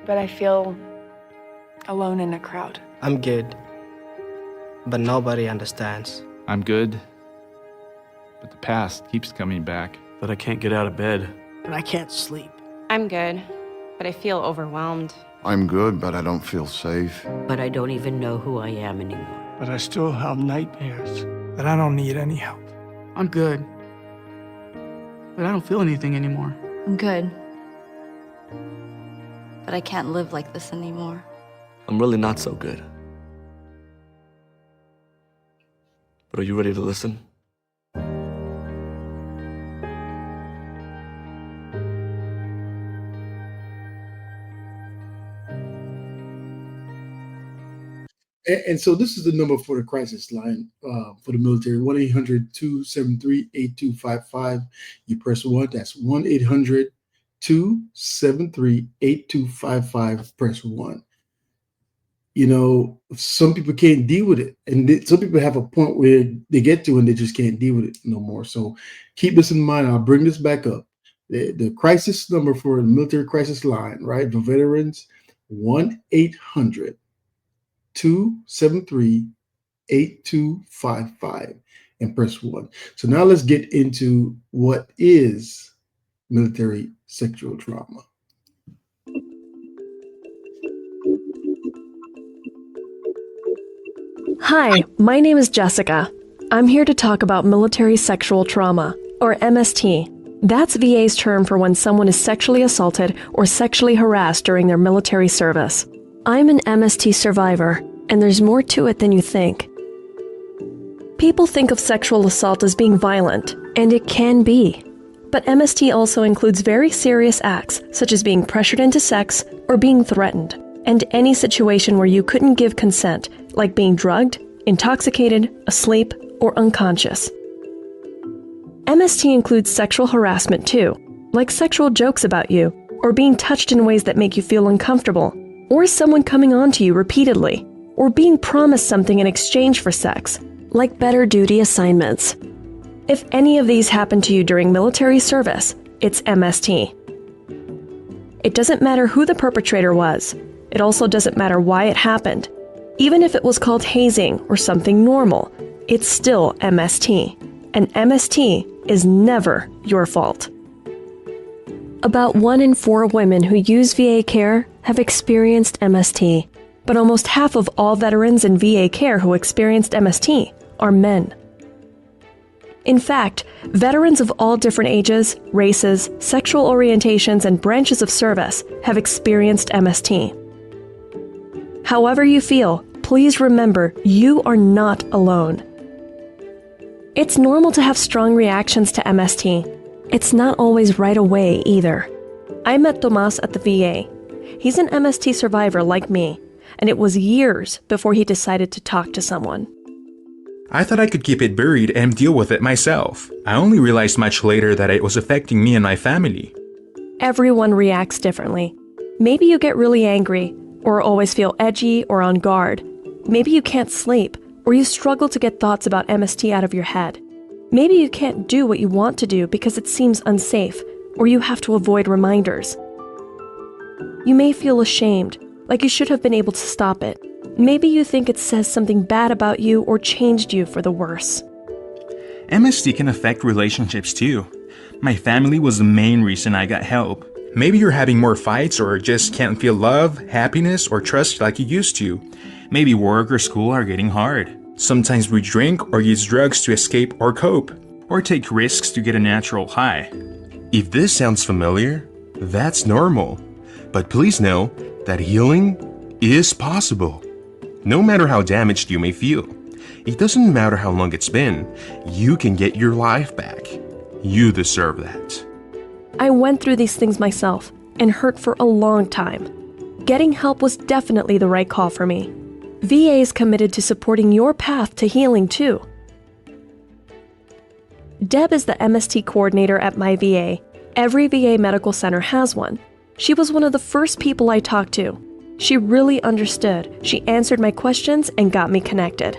But I feel alone in a crowd. I'm good. But nobody understands. I'm good. But the past keeps coming back. But I can't get out of bed. But I can't sleep. I'm good. But I feel overwhelmed. I'm good, but I don't feel safe. But I don't even know who I am anymore. But I still have nightmares. But I don't need any help. I'm good. But I don't feel anything anymore. I'm good. But I can't live like this anymore. I'm really not so good. But are you ready to listen? And so this is the number for the crisis line for the military, 1-800-273-8255. You press 1. That's 1-800-273-8255. Press 1. Some people can't deal with it. And some people have a point where they get to and they just can't deal with it no more. So keep this in mind. I'll bring this back up. The crisis number for the military crisis line, right? For veterans, 1-800-273-8255 and press 1. So now let's get into what is military sexual trauma. Hi, my name is Jessica. I'm here to talk about military sexual trauma, or MST. That's VA's term for when someone is sexually assaulted or sexually harassed during their military service. I'm an MST survivor, and there's more to it than you think. People think of sexual assault as being violent, and it can be. But MST also includes very serious acts, such as being pressured into sex or being threatened, and any situation where you couldn't give consent, like being drugged, intoxicated, asleep, or unconscious. MST includes sexual harassment too, like sexual jokes about you, or being touched in ways that make you feel uncomfortable, or someone coming on to you repeatedly, or being promised something in exchange for sex, like better duty assignments. If any of these happen to you during military service, it's MST. It doesn't matter who the perpetrator was. It also doesn't matter why it happened. Even if it was called hazing or something normal, it's still MST. And MST is never your fault. About 1 in 4 women who use VA care have experienced MST, but almost half of all veterans in VA care who experienced MST are men. In fact, veterans of all different ages, races, sexual orientations, and branches of service have experienced MST. However you feel, please remember you are not alone. It's normal to have strong reactions to MST. It's not always right away either. I met Tomas at the VA. He's an MST survivor like me, and it was years before he decided to talk to someone. I thought I could keep it buried and deal with it myself. I only realized much later that it was affecting me and my family. Everyone reacts differently. Maybe you get really angry, or always feel edgy or on guard. Maybe you can't sleep, or you struggle to get thoughts about MST out of your head. Maybe you can't do what you want to do because it seems unsafe, or you have to avoid reminders. You may feel ashamed, like you should have been able to stop it. Maybe you think it says something bad about you or changed you for the worse. MST can affect relationships too. My family was the main reason I got help. Maybe you're having more fights or just can't feel love, happiness, or trust like you used to. Maybe work or school are getting hard. Sometimes we drink or use drugs to escape or cope, or take risks to get a natural high. If this sounds familiar, that's normal. But please know that healing is possible. No matter how damaged you may feel, it doesn't matter how long it's been, you can get your life back. You deserve that. I went through these things myself and hurt for a long time. Getting help was definitely the right call for me. VA is committed to supporting your path to healing too. Deb is the MST coordinator at my VA. Every VA medical center has one. She was one of the first people I talked to. She really understood. She answered my questions and got me connected.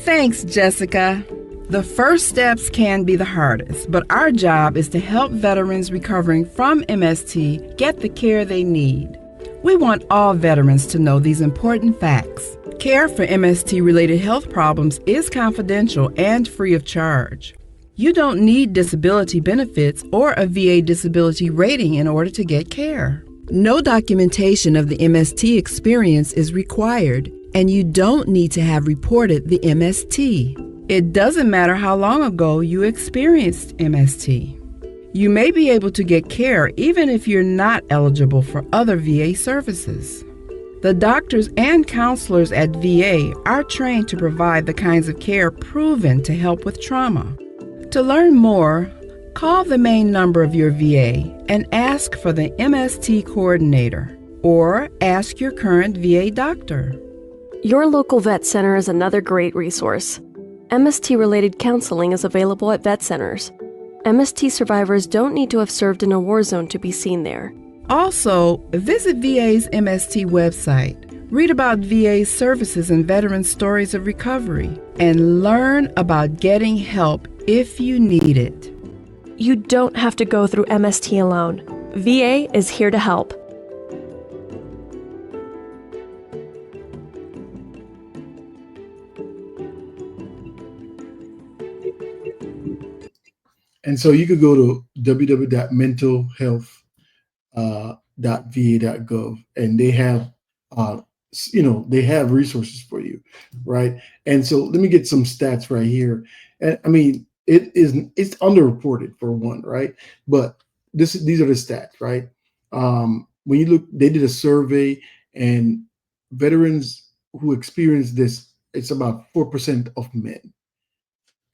Thanks, Jessica. The first steps can be the hardest, but our job is to help veterans recovering from MST get the care they need. We want all veterans to know these important facts. Care for MST-related health problems is confidential and free of charge. You don't need disability benefits or a VA disability rating in order to get care. No documentation of the MST experience is required, and you don't need to have reported the MST. It doesn't matter how long ago you experienced MST. You may be able to get care even if you're not eligible for other VA services. The doctors and counselors at VA are trained to provide the kinds of care proven to help with trauma. To learn more, call the main number of your VA and ask for the MST coordinator, or ask your current VA doctor. Your local vet center is another great resource. MST-related counseling is available at vet centers. MST survivors don't need to have served in a war zone to be seen there. Also, visit VA's MST website, read about VA services and veteran stories of recovery, and learn about getting help if you need it. You don't have to go through MST alone. VA is here to help. And so you could go to www.mentalhealth.va.gov, and they have, they have resources for you, right? And so let me get some stats right here. And I mean, it's underreported for one, right? But these are the stats, right? When you look, they did a survey, and veterans who experience this, it's about 4% of men,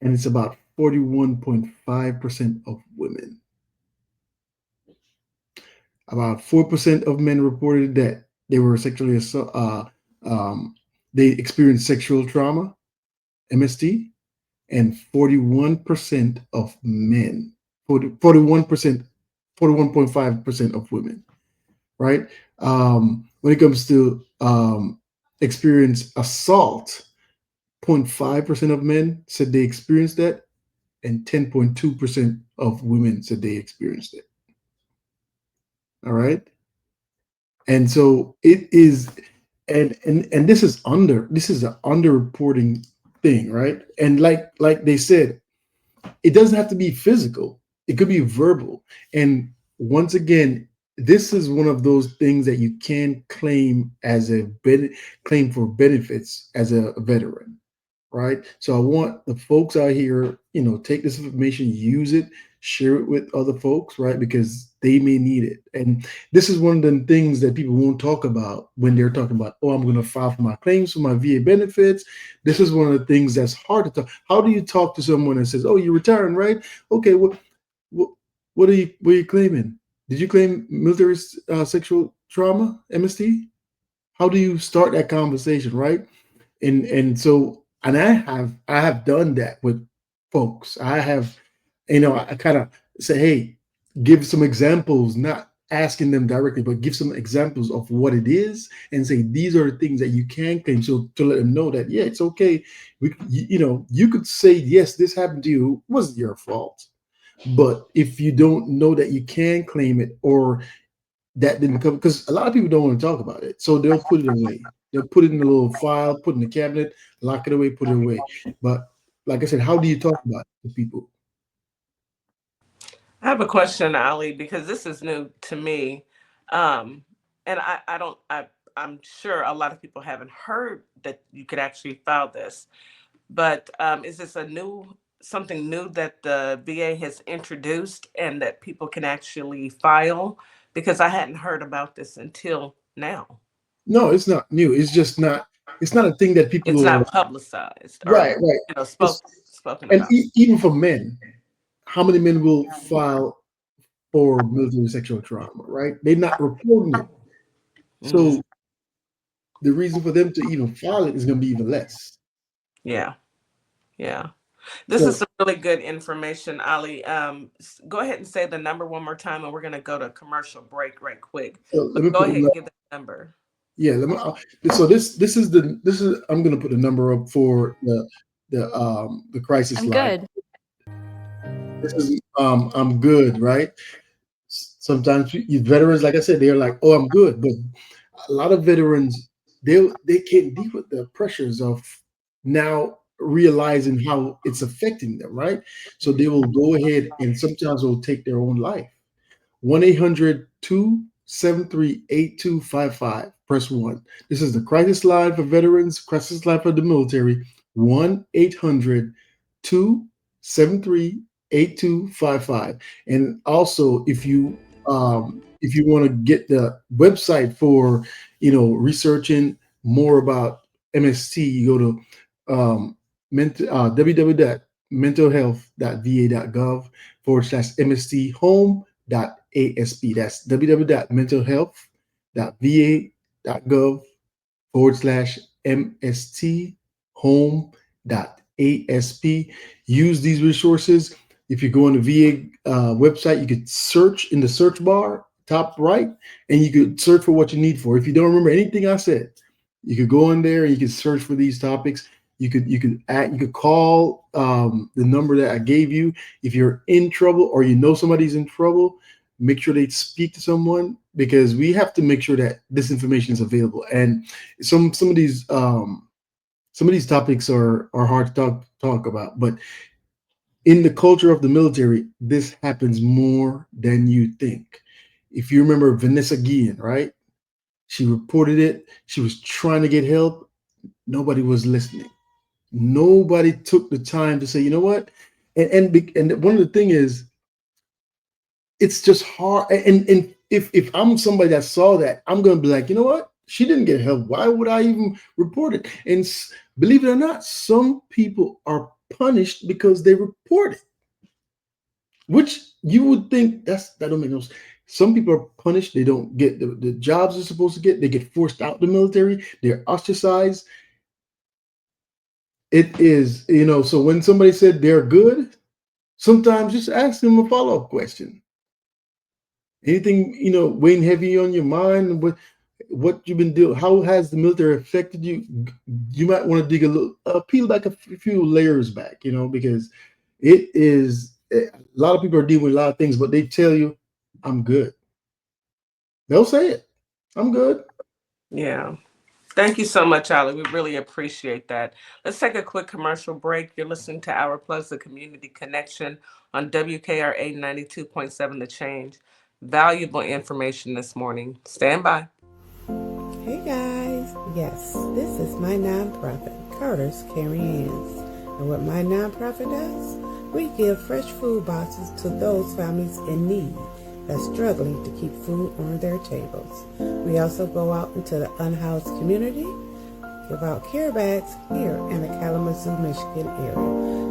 and it's about 41.5% of women. About 4% of men reported that they were sexually they experienced sexual trauma, MST, and 41% of men, 41.5% of women, right? When it comes to experience assault, 0.5% of men said they experienced that, and 10.2% of women said they experienced it. All right. And so it is, and this is an underreporting thing, right? And like they said, it doesn't have to be physical. It could be verbal. And once again, this is one of those things that you can claim as claim for benefits as a veteran, right? So I want the folks out here, take this information, use it, share it with other folks, right? Because they may need it. And this is one of the things that people won't talk about when they're talking about, oh, I'm going to file for my claims for my VA benefits. This is one of the things that's hard to talk. How do you talk to someone that says, oh, you're retiring, right? Okay, what are you claiming? Did you claim military sexual trauma, MST? How do you start that conversation, right? And I have done that with folks. I have, I kind of say, hey, give some examples, not asking them directly, but give some examples of what it is and say, these are the things that you can claim. So to let them know that, yeah, it's okay. You could say, yes, this happened to you. It wasn't your fault. But if you don't know that you can claim it, or that didn't come, because a lot of people don't want to talk about it. So they'll put it away. They'll put it in a little file, put it in the cabinet, lock it away, put it away. But like I said, how do you talk about it to people? I have a question, Ali, because this is new to me. And I'm sure a lot of people haven't heard that you could actually file this. But is this something new that the VA has introduced and that people can actually file? Because I hadn't heard about this until now. No, it's not new. It's just not. It's not a thing that people. It's not publicized, right? Spoken and about. Even for men, how many men will file for military sexual trauma? Right? They're not reporting it. So the reason for them to even file it is going to be even less. Yeah. This is some really good information, Ali. Go ahead and say the number one more time, and we're going to go to commercial break right quick. So go ahead and give the number. Yeah. So this is I'm going to put the number up for the crisis I'm line. good. This is I'm good, right? Sometimes you veterans, like I said, they're like, oh, I'm good, but a lot of veterans they can't deal with the pressures of now realizing how it's affecting them, right? So they will go ahead and sometimes will take their own life. 1-800-273-8255. Press 1. This is the crisis line for veterans, crisis line for the military. 1-800-273-8255. And also, if you want to get the website for researching more about MST, you go to www.mentalhealth.va.gov/MST home.asp. That's www.mentalhealth.va.gov/MST home.asp. Use these resources. If you go on the VA website, you could search in the search bar, top right, and you could search for what you need for. If you don't remember anything I said, you could go in there and you could search for these topics. You could call the number that I gave you. If you're in trouble or you know somebody's in trouble, make sure they speak to someone, because we have to make sure that this information is available. And some of these topics are hard to talk about, but in the culture of the military, this happens more than you think. If you remember Vanessa Guillen, right? She reported it. She was trying to get help. Nobody was listening. Nobody took the time to say, you know what? And one of the thing is, it's just hard. And if I'm somebody that saw that, I'm going to be like, you know what? She didn't get help. Why would I even report it? And believe it or not, some people are punished because they report it, which you would think that don't make no sense. Some people are punished. They don't get the jobs they're supposed to get. They get forced out the military. They're ostracized. It is, so when somebody said they're good, sometimes just ask them a follow-up question. Anything, weighing heavy on your mind, what you've been doing, how has the military affected you? You might want to dig a little, peel back a few layers back, because it is, a lot of people are dealing with a lot of things, but they tell you, I'm good. They'll say it. I'm good. Yeah. Thank you so much, Ali. We really appreciate that. Let's take a quick commercial break. You're listening to Our Plus, the Community Connection on WKRA 92.7 The Change. Valuable information this morning. Stand by. Hey guys, yes, this is my nonprofit, Carter's Caring Hands. And what my nonprofit does, we give fresh food boxes to those families in need that's struggling to keep food on their tables. We also go out into the unhoused community, give out care bags here in the Kalamazoo, Michigan area.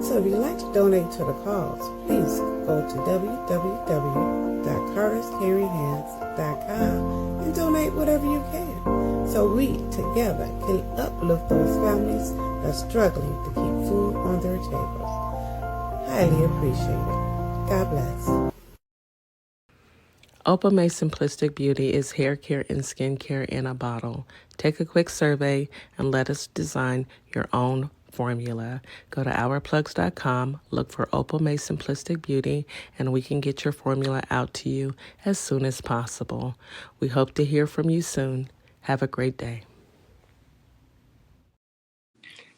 So if you'd like to donate to the cause, please go to www.carterscaringhands.com and donate whatever you can, so we together can uplift those families that's struggling to keep food on their tables. Highly appreciate it. God bless. Opalmay Simplistic Beauty is hair care and skincare in a bottle. Take a quick survey and let us design your own formula. Go to ourplugs.com, look for Opalmay Simplistic Beauty, and we can get your formula out to you as soon as possible. We hope to hear from you soon. Have a great day.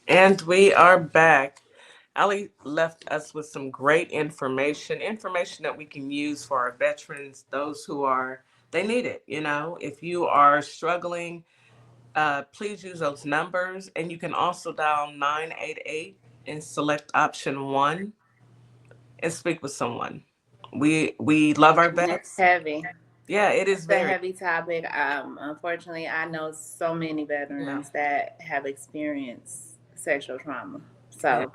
And we are back. Ali left us with some great information that we can use for our veterans, those who they need it. If you are struggling, please use those numbers. And you can also dial 988 and select option 1 and speak with someone. We love our vets. It's heavy. Yeah, it is It's very a heavy topic. Unfortunately, I know so many veterans that have experienced sexual trauma. So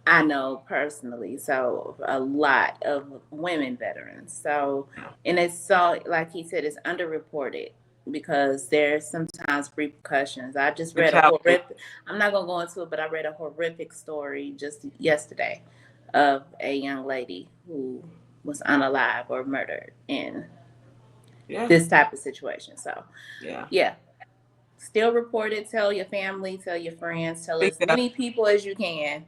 I know personally, so a lot of women veterans. So, and it's so, like he said, it's underreported because there's sometimes repercussions. I just read a horrific, I'm not going to go into it, but I read a horrific story just yesterday of a young lady who was unalive or murdered in this type of situation. So, still report it. Tell your family, tell your friends, tell as many people as you can.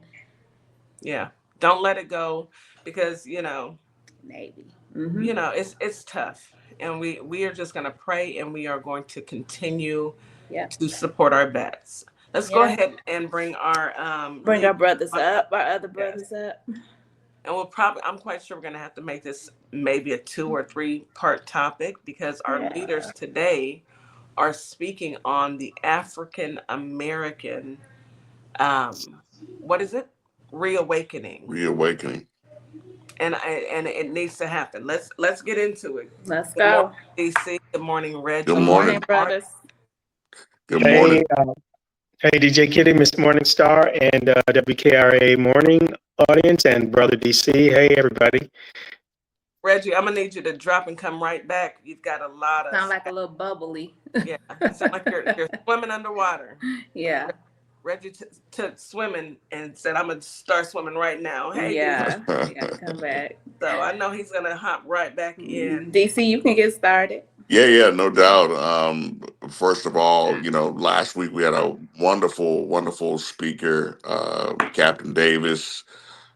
Yeah. Don't let it go because, maybe, it's tough. And we are just going to pray, and we are going to continue to support our vets. Let's go ahead and bring our our brothers up, our other brothers up. And I'm quite sure we're going to have to make this maybe a 2 or 3 part topic because our leaders today are speaking on the African American, what is it? Reawakening. And it needs to happen. Let's get into it. Let's go. Morning, DC. Good morning, Red. Good morning, brothers. Good morning. Hey, DJ Kitty, Miss Morningstar, and WKRA morning audience, and Brother DC. Hey, everybody. Reggie, I'm gonna need you to drop and come right back. You've got a lot of sound like a little bubbly. Yeah, sound like you're swimming underwater. Yeah. Reggie took swimming and said, "I'm gonna start swimming right now." Hey, yeah, come back. So I know he's gonna hop right back in. DC, you can get started. Yeah, no doubt. First of all, last week we had a wonderful speaker, Captain Davis,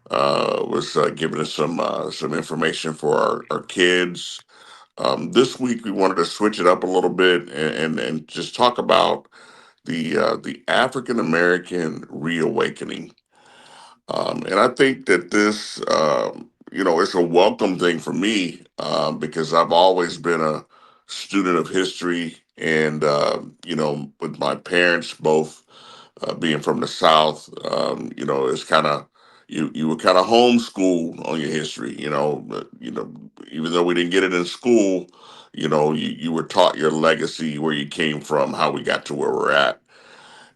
was giving us some information for our kids. This week we wanted to switch it up a little bit and just talk about the African American reawakening. And I think that this, it's a welcome thing for me because I've always been a student of history, and with my parents both being from the South, it's kind of you were kind of homeschooled on your history. Even though we didn't get it in school, you were taught your legacy, where you came from, how we got to where we're at.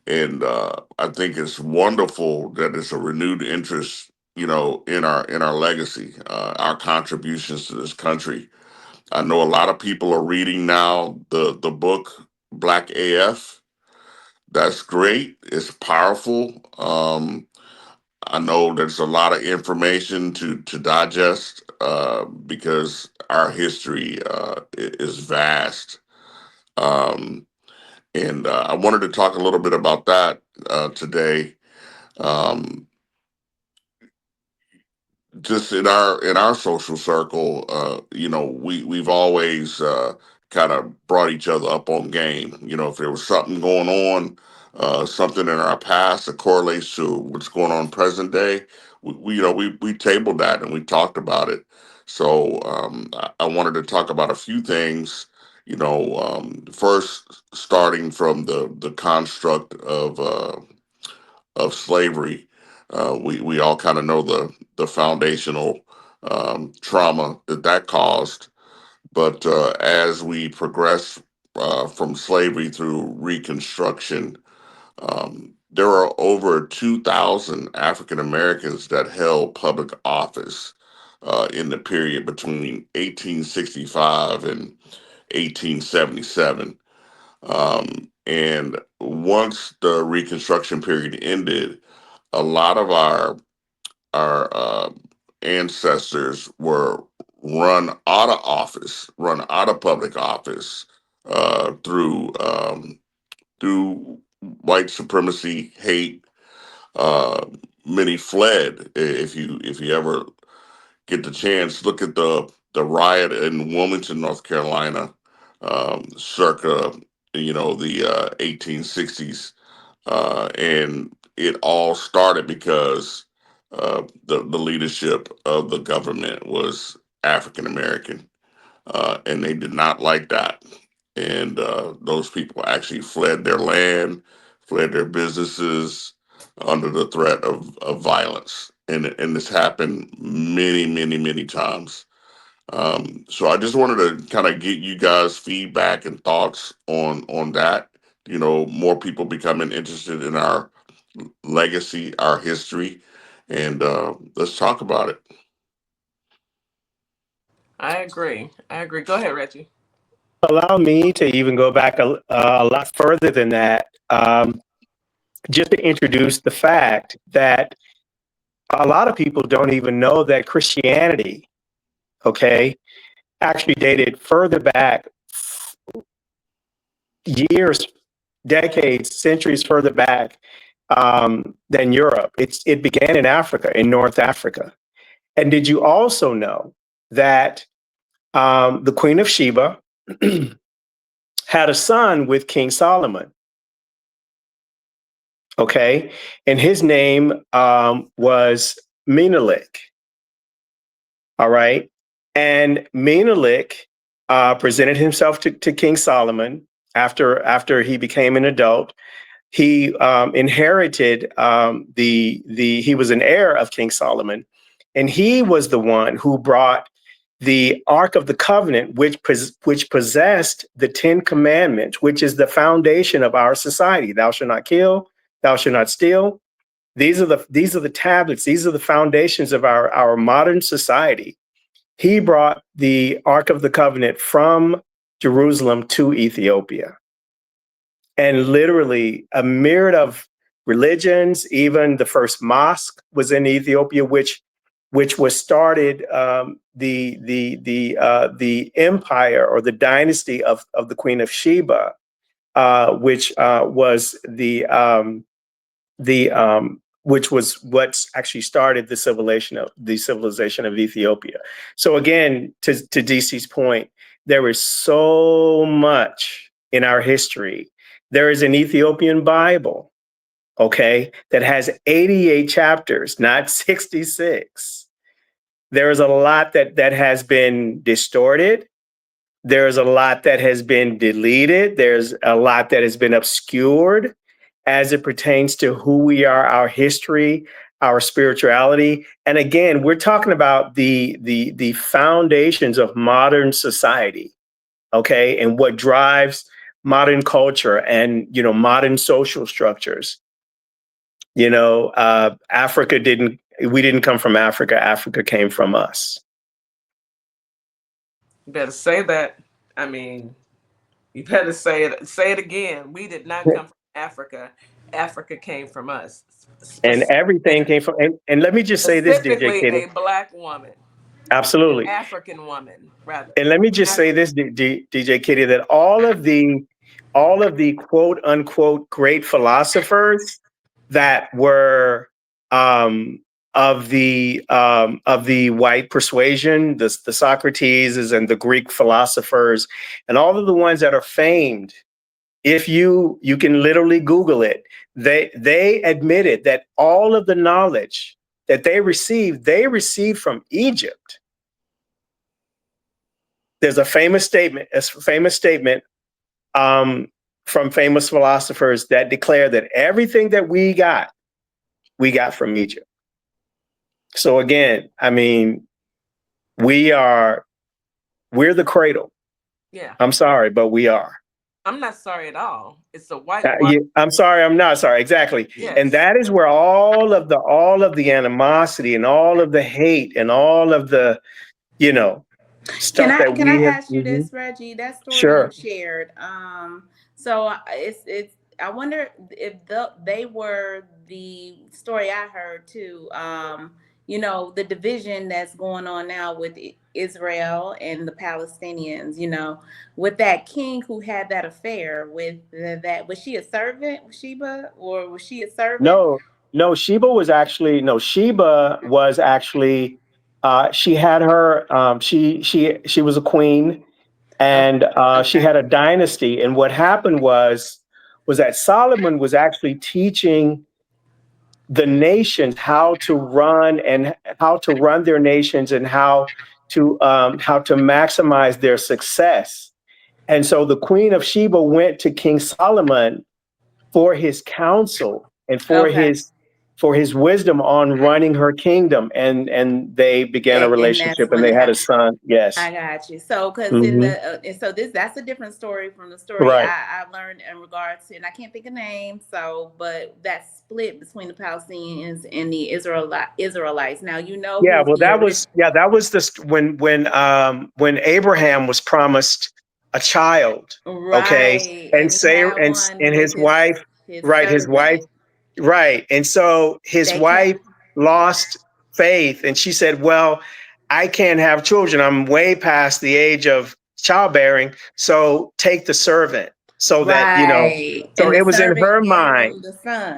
And I think it's wonderful that it's a renewed interest, in our legacy, our contributions to this country. I know a lot of people are reading now the book Black AF. That's great. It's powerful. I know there's a lot of information to digest, because our history is vast. And I wanted to talk a little bit about that today. Um, just in our social circle, we've always kind of brought each other up on game. If there was something going on, something in our past that correlates to what's going on present day, we tabled that and we talked about it. So I wanted to talk about a few things. First, starting from the construct of slavery. We all kind of know the foundational trauma that caused, but as we progress from slavery through Reconstruction, there are over 2,000 African Americans that held public office in the period between 1865 and 1877. And once the Reconstruction period ended, a lot of our ancestors were run out of office, run out of public office through white supremacy, hate. Many fled. If you ever get the chance, look at the riot in Wilmington, North Carolina, circa the 1860s. And it all started because the leadership of the government was African American, and they did not like that. And those people actually fled their land, fled their businesses under the threat of violence. And this happened many, many, many times. So I just wanted to kind of get you guys' feedback and thoughts on that. More people becoming interested in our legacy, our history, and let's talk about it. I agree. Go ahead, Reggie. Allow me to even go back a lot further than that, just to introduce the fact that a lot of people don't even know that Christianity, actually dated further back, years, decades, centuries further back than Europe. It began in Africa, in North Africa. And did you also know that the Queen of Sheba had a son with King Solomon? And his name was Menelik. All right. And Menelik presented himself to King Solomon after he became an adult. He inherited he was an heir of King Solomon, and he was the one who brought the Ark of the Covenant, which possessed the 10 Commandments, which is the foundation of our society. Thou shalt not kill, thou shalt not steal. These are the tablets. These are the foundations of our modern society. He brought the Ark of the Covenant from Jerusalem to Ethiopia. And literally a myriad of religions, even the first mosque was in Ethiopia, which was started, the empire or the dynasty of the Queen of Sheba, which was which was what's actually started the civilization of Ethiopia. So again, to DC's point, there is so much in our history. There is an Ethiopian Bible, that has 88 chapters, not 66. There is a lot that has been distorted. There's a lot that has been deleted. There's a lot that has been obscured as it pertains to who we are, our history, our spirituality. And again, we're talking about the foundations of modern society. okay, and what drives modern culture and, you know, modern social structures. You know, we didn't come from Africa. Africa came from us. You better say that. I mean, you better say it. Say it again. We did not come from Africa. Africa came from us. And everything came from, and let me just say this, DJ Specifically, Kitty. a Black woman. Absolutely. An African woman, rather. And let me just say this, DJ Kitty, that all of the quote unquote great philosophers that were of the white persuasion, the Socrates and the Greek philosophers, and all of the ones that are famed, if you can literally Google it, they admitted that all of the knowledge that they received from Egypt. There's a famous statement from famous philosophers that declare that everything that we got from Egypt. So again, I mean, we're the cradle. Yeah. I'm sorry, but we are. I'm not sorry at all. It's a white. I'm sorry. I'm not sorry. Exactly. Yes. And that is where all of the animosity and all of the hate and all of the, you know, stuff Can I ask you this, Reggie? That story you shared. So it's. I wonder if they were the story I heard too. You know, the division that's going on now with Israel and the Palestinians, you know, with that king who had that affair with that. Was she a servant, Sheba, or was she a servant? No, Sheba was actually, she had her, she was a queen, and she had a dynasty. And what happened was that Solomon was actually teaching the nations how to run their nations and how to maximize their success. And so the Queen of Sheba went to King Solomon for his counsel and for his wisdom on running her kingdom, and they began a relationship, and they had a son. Yes, I got you. So because that's a different story from the story I learned in regards to, and I can't think of names. So, but that split between the Palestinians and the Israelites. Now you know. Yeah, well, that was when Abraham was promised a child. Right. Okay, and Sarah and his wife. His wife. Right. And so his wife lost faith, and she said, well, I can't have children. I'm way past the age of childbearing. So take the servant. So that, you know, so it was in her mind.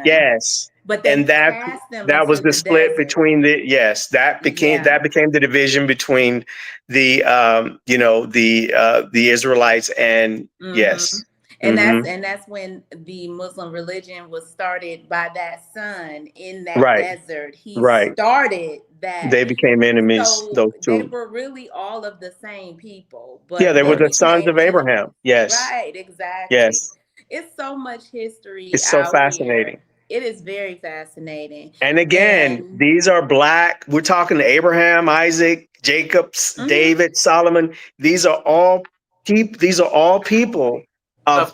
Yes. But that was the split between that became the division between the the Israelites and yes. And that's when the Muslim religion was started by that son in that desert. He started that. They became enemies. So those two. They were really all of the same people. But they were the sons of Abraham. Yes. Right. Exactly. Yes. It's so much history. It's so fascinating. It is very fascinating. And again, these are Black. We're talking Abraham, Isaac, Jacob, David, Solomon. These are all people. Of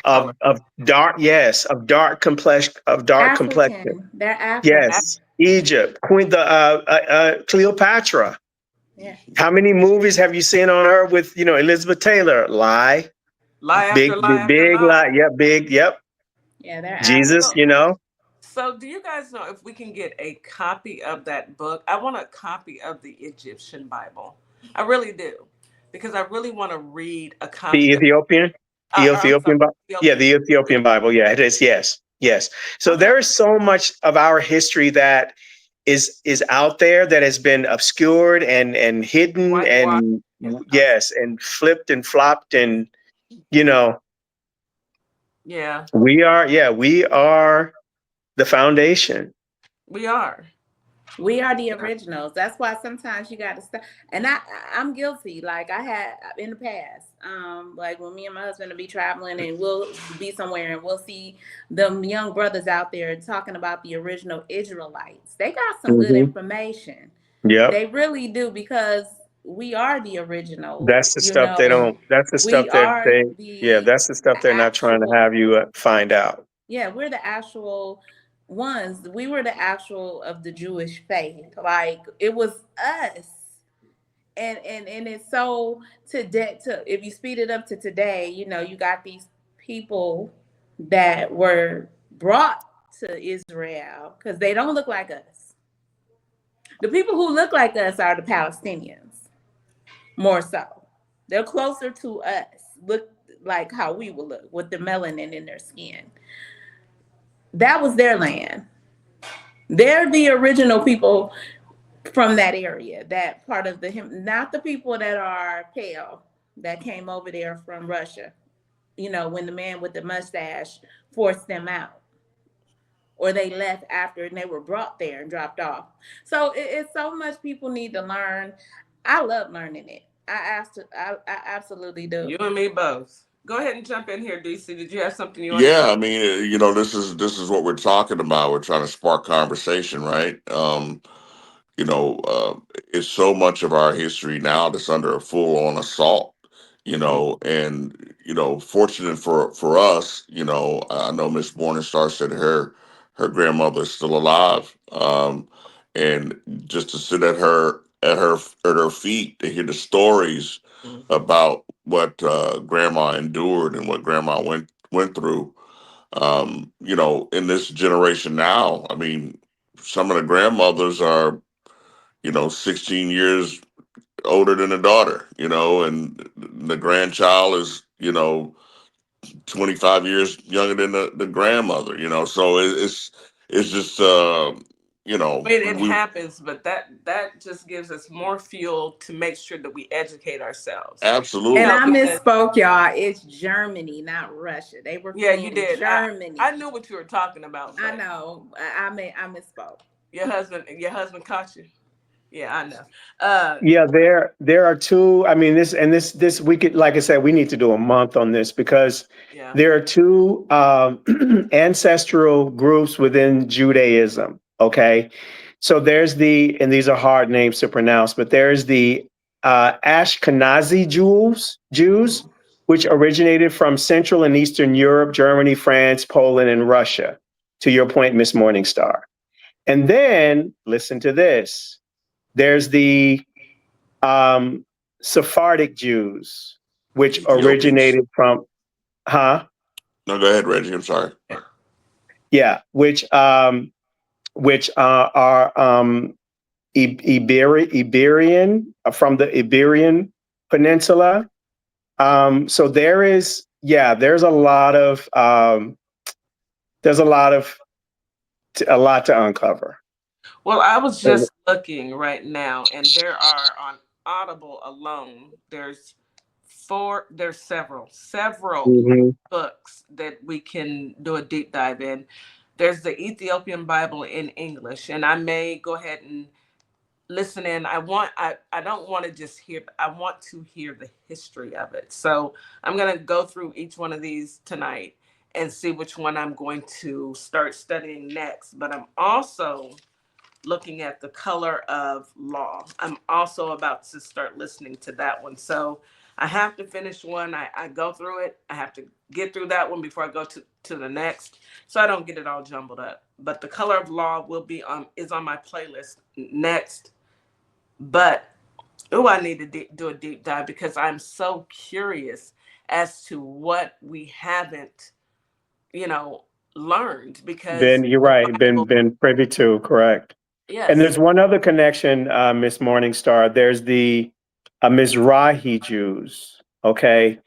dark complexion. They're African. Yes, Egypt, Queen Cleopatra. Yeah. How many movies have you seen on her with Elizabeth Taylor? Lie big lie. Yeah, big. Yep. Yeah, they're Jesus. African. So, do you guys know if we can get a copy of that book? I want a copy of the Egyptian Bible. I really do, because I really want to read a copy. The Ethiopian. The Ethiopian Bible. Yeah, the Ethiopian Bible. Yeah, it is. Yes. So there is so much of our history that is out there that has been obscured and hidden and flipped and flopped and Yeah. We are the foundation. We are the originals. That's why sometimes you got to stop. And I'm guilty. Like I had in the past, like when me and my husband will be traveling and we'll be somewhere and we'll see them young brothers out there talking about the original Israelites. They got some good information. Yeah, they really do, because we are the original. That's the stuff they don't. That's the stuff We that are they. Yeah, the that's the stuff they're not trying to actual. have you find out. Yeah, we're the actual ones. We were the actual of the Jewish faith. Like it was us. And it's so today, if you speed it up to today, you know, you got these people that were brought to Israel because they don't look like us. The people who look like us are the Palestinians, more so. They're closer to us, look like how we will look with the melanin in their skin. That was their land. They're the original people from that area, that part of not the people that are pale that came over there from Russia, you know, when the man with the mustache forced them out, or they left after and they were brought there and dropped off. So it's so much people need to learn. I love learning it. I absolutely do. You and me both. Go ahead and jump in here, DC. Did you have something you want Yeah, to say? I mean, you know, this is what we're talking about. We're trying to spark conversation, right? You know, it's so much of our history now that's under a full-on assault. You know, and you know, fortunate for us, you know, I know Miss Morningstar said her grandmother is still alive, and just to sit at her feet to hear the stories about what grandma endured and what grandma went through. You know, in this generation now, I mean, some of the grandmothers are, you know, 16 years older than the daughter, you know, and the grandchild is, you know, 25 years younger than the grandmother, you know. So it's just you know, I mean, it happens, but that just gives us more fuel to make sure that we educate ourselves. Absolutely. And I misspoke, y'all. It's Germany, not Russia. They were you did. Germany. I knew what you were talking about. I know. I misspoke. Your husband caught you. Yeah, I know. Yeah, there are two. I mean, this we could, like I said, we need to do a month on this because there are two ancestral groups within Judaism. Okay, so there's and these are hard names to pronounce, but there's the Ashkenazi Jews, which originated from Central and Eastern Europe, Germany, France, Poland, and Russia. To your point, Miss Morningstar. And then listen to this. There's the Sephardic Jews, which originated from, No, go ahead, Reggie. I'm sorry. Yeah, which are Iberian, from the Iberian Peninsula. So there's a lot to uncover. Well, I was just looking right now, and there are on Audible alone, there's several books that we can do a deep dive in. There's the Ethiopian Bible in English, and I may go ahead and listen in. I don't want to just hear, I want to hear the history of it. So I'm going to go through each one of these tonight and see which one I'm going to start studying next. But I'm also looking at The Color of Law. I'm also about to start listening to that one. So I have to finish one. I go through it. I have to get through that one before I go to the next, so I don't get it all jumbled up. But The Color of Law will be is on my playlist next. But I need to do a deep dive because I'm so curious as to what we haven't, learned. Because then you're right, been privy to, correct. Yes. And there's one other connection, Miss Morningstar. There's the Mizrahi Jews, okay?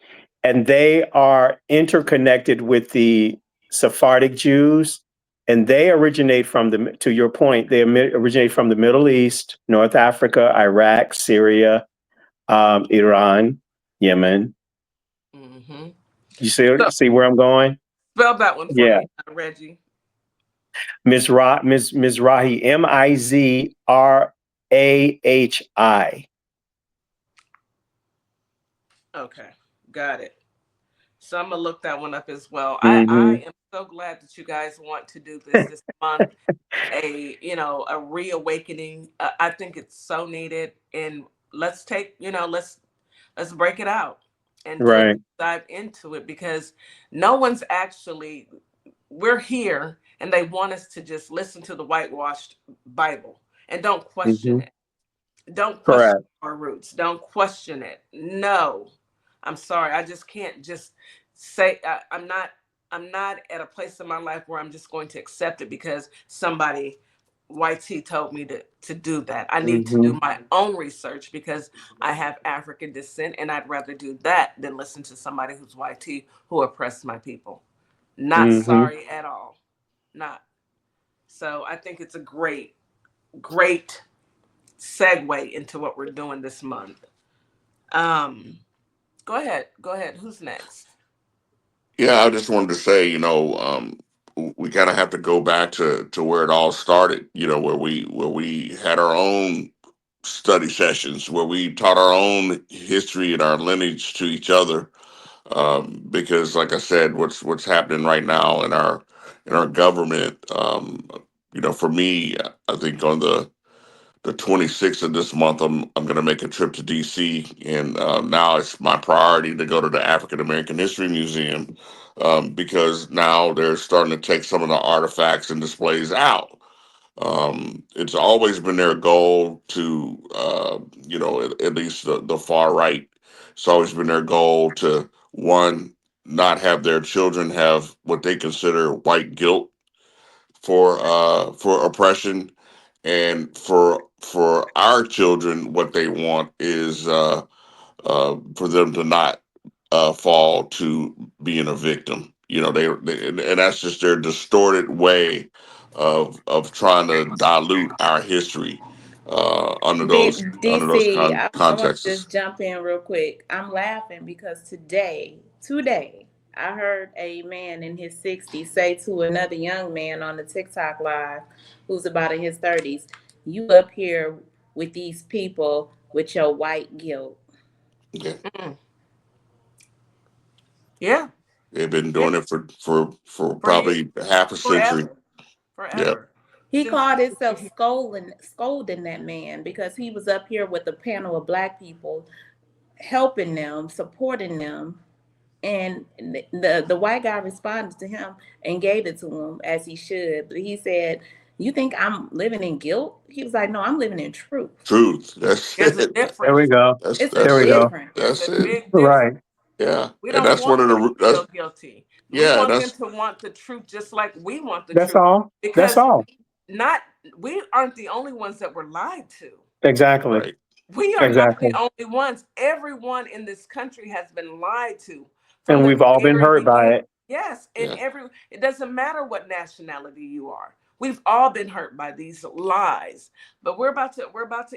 And they are interconnected with the Sephardic Jews, and they originate from to your point, they originate from the Middle East, North Africa, Iraq, Syria, Iran, Yemen. Mm-hmm. You see where I'm going? Spell that one for me, Reggie. Mizrahi, Mizrahi. Okay, got it. So I'm gonna look that one up as well. Mm-hmm. I am so glad that you guys want to do this month, a reawakening. I think it's so needed, and let's take, let's break it out and do a Right. deep dive into it, because no one's actually, we're here and they want us to just listen to the whitewashed Bible and don't question Hmm. it. Don't question Correct. our roots. Don't question it. No, I'm sorry. I just can't just say I'm not at a place in my life where I'm just going to accept it because somebody YT told me to do that. I need to Hmm. do my own research because I have African descent, and I'd rather do that than listen to somebody who's YT who oppressed my people. Not Hmm. sorry at all. Not. So I think it's a great segue into what we're doing this month. Go ahead. Who's next? Yeah, I just wanted to say, we kind of have to go back to where it all started. Where we had our own study sessions, where we taught our own history and our lineage to each other. Because, like I said, what's happening right now in our government, for me, I think on the 26th of this month, I'm going to make a trip to DC, and now it's my priority to go to the African American History Museum, because now they're starting to take some of the artifacts and displays out. It's always been their goal to, at least the far right. It's always been their goal to, one, not have their children have what they consider white guilt for oppression, and for our children, what they want is for them to not fall to being a victim. And that's just their distorted way of trying to dilute our history under those DC, I want to contexts. just jump in real quick. I'm laughing because today, I heard a man in his 60s say to another young man on the TikTok live who's about in his 30s, "You up here with these people with your white guilt." Yeah, Mm. Yeah, they've been doing it for for you, probably half a century. Yeah, forever. He Since called himself scolding that man because he was up here with a panel of black people, helping them, supporting them, and the white guy responded to him and gave it to him as he should. But he said, "You think I'm living in guilt?" He was like, "No, I'm living in truth." truth. That's There's a it. There we difference. go. It's a There That's we it. go. difference. It's That's a it. big difference. Right. Yeah, We and don't that's one want of them the to feel guilty. We yeah, want them that's to want the truth just like we want the That's truth. all. That's Because all. we aren't the only ones that were lied to. Exactly. right. We are not the Exactly. only ones. Everyone in this country has been lied to from And the we've all been very hurt by beginning. it. Yes, and Yeah. it doesn't matter what nationality you are. We've all been hurt by these lies. But we're about to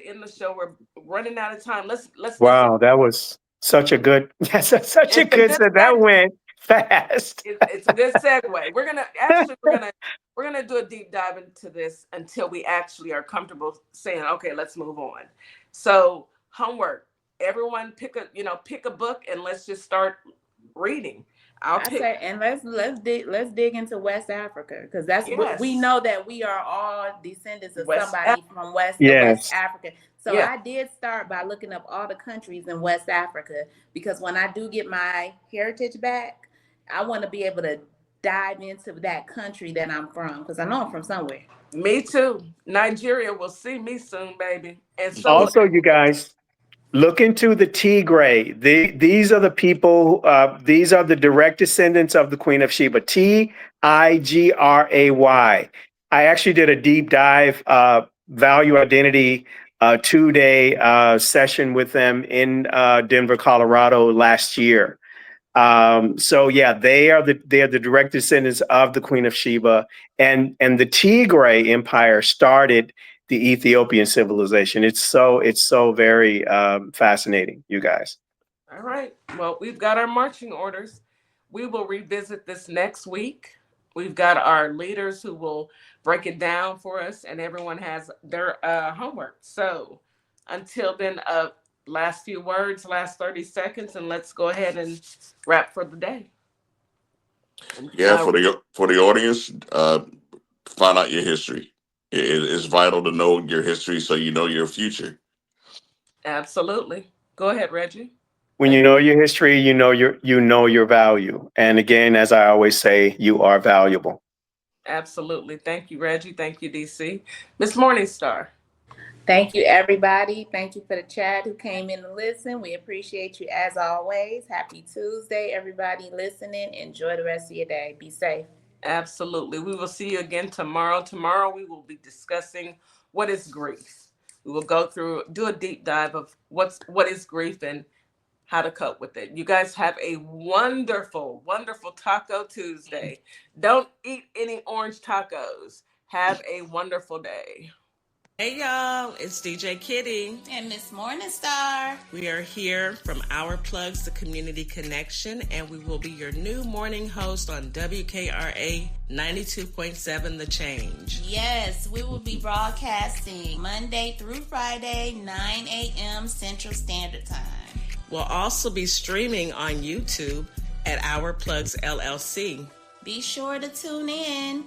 end the show. We're running out of time. Let's do some. Wow, that was such a good, yes, that's such a It's a good, good that segue. went fast. It's a good segue. We're gonna do a deep dive into this until we actually are comfortable saying, okay, let's move on. So homework. Everyone pick a book and let's just start reading. I say, and let's dig into West Africa, because that's what we Yes. know, that we are all descendants of West somebody from West Yes. Africa. So Yeah. I did start by looking up all the countries in West Africa, because when I do get my heritage back, I want to be able to dive into that country that I'm from, because I know I'm from somewhere. Me too. Nigeria will see me soon, baby. And so Also, you guys, look into the Tigray. These are the people, these are the direct descendants of the Queen of Sheba. Tigray. I actually did a deep dive, value identity, 2-day session with them in Denver, Colorado last year. So yeah, they are the direct descendants of the Queen of Sheba, and the Tigray Empire started the Ethiopian civilization. It's so very fascinating, you guys. all right. Well, we've got our marching orders. We will revisit this next week. We've got our leaders who will break it down for us, and everyone has their homework. So until then, last few words, last 30 seconds, and let's go ahead and wrap for the day. Yeah, for the audience, find out your history. It's vital to know your history so you know your future. Absolutely. Go ahead, Reggie. When you know your history, you know your value. And again, as I always say, you are valuable. Absolutely. Thank you, Reggie. Thank you, DC. Miss Morningstar. Thank you, everybody. Thank you for the chat who came in to listen. We appreciate you as always. Happy Tuesday, everybody listening. Enjoy the rest of your day. Be safe. Absolutely. We will see you again tomorrow. Tomorrow we will be discussing what is grief. We will do a deep dive of what is grief and how to cope with it. You guys have a wonderful, wonderful Taco Tuesday. Don't eat any orange tacos. Have a wonderful day. Hey y'all, it's DJ Kitty and Miss Morningstar. We are here from Our Plugs, the Community Connection, and we will be your new morning host on WKRA 92.7 The Change. Yes, we will be broadcasting Monday through Friday, 9 a.m. Central Standard Time. We'll also be streaming on YouTube at Our Plugs LLC. Be sure to tune in.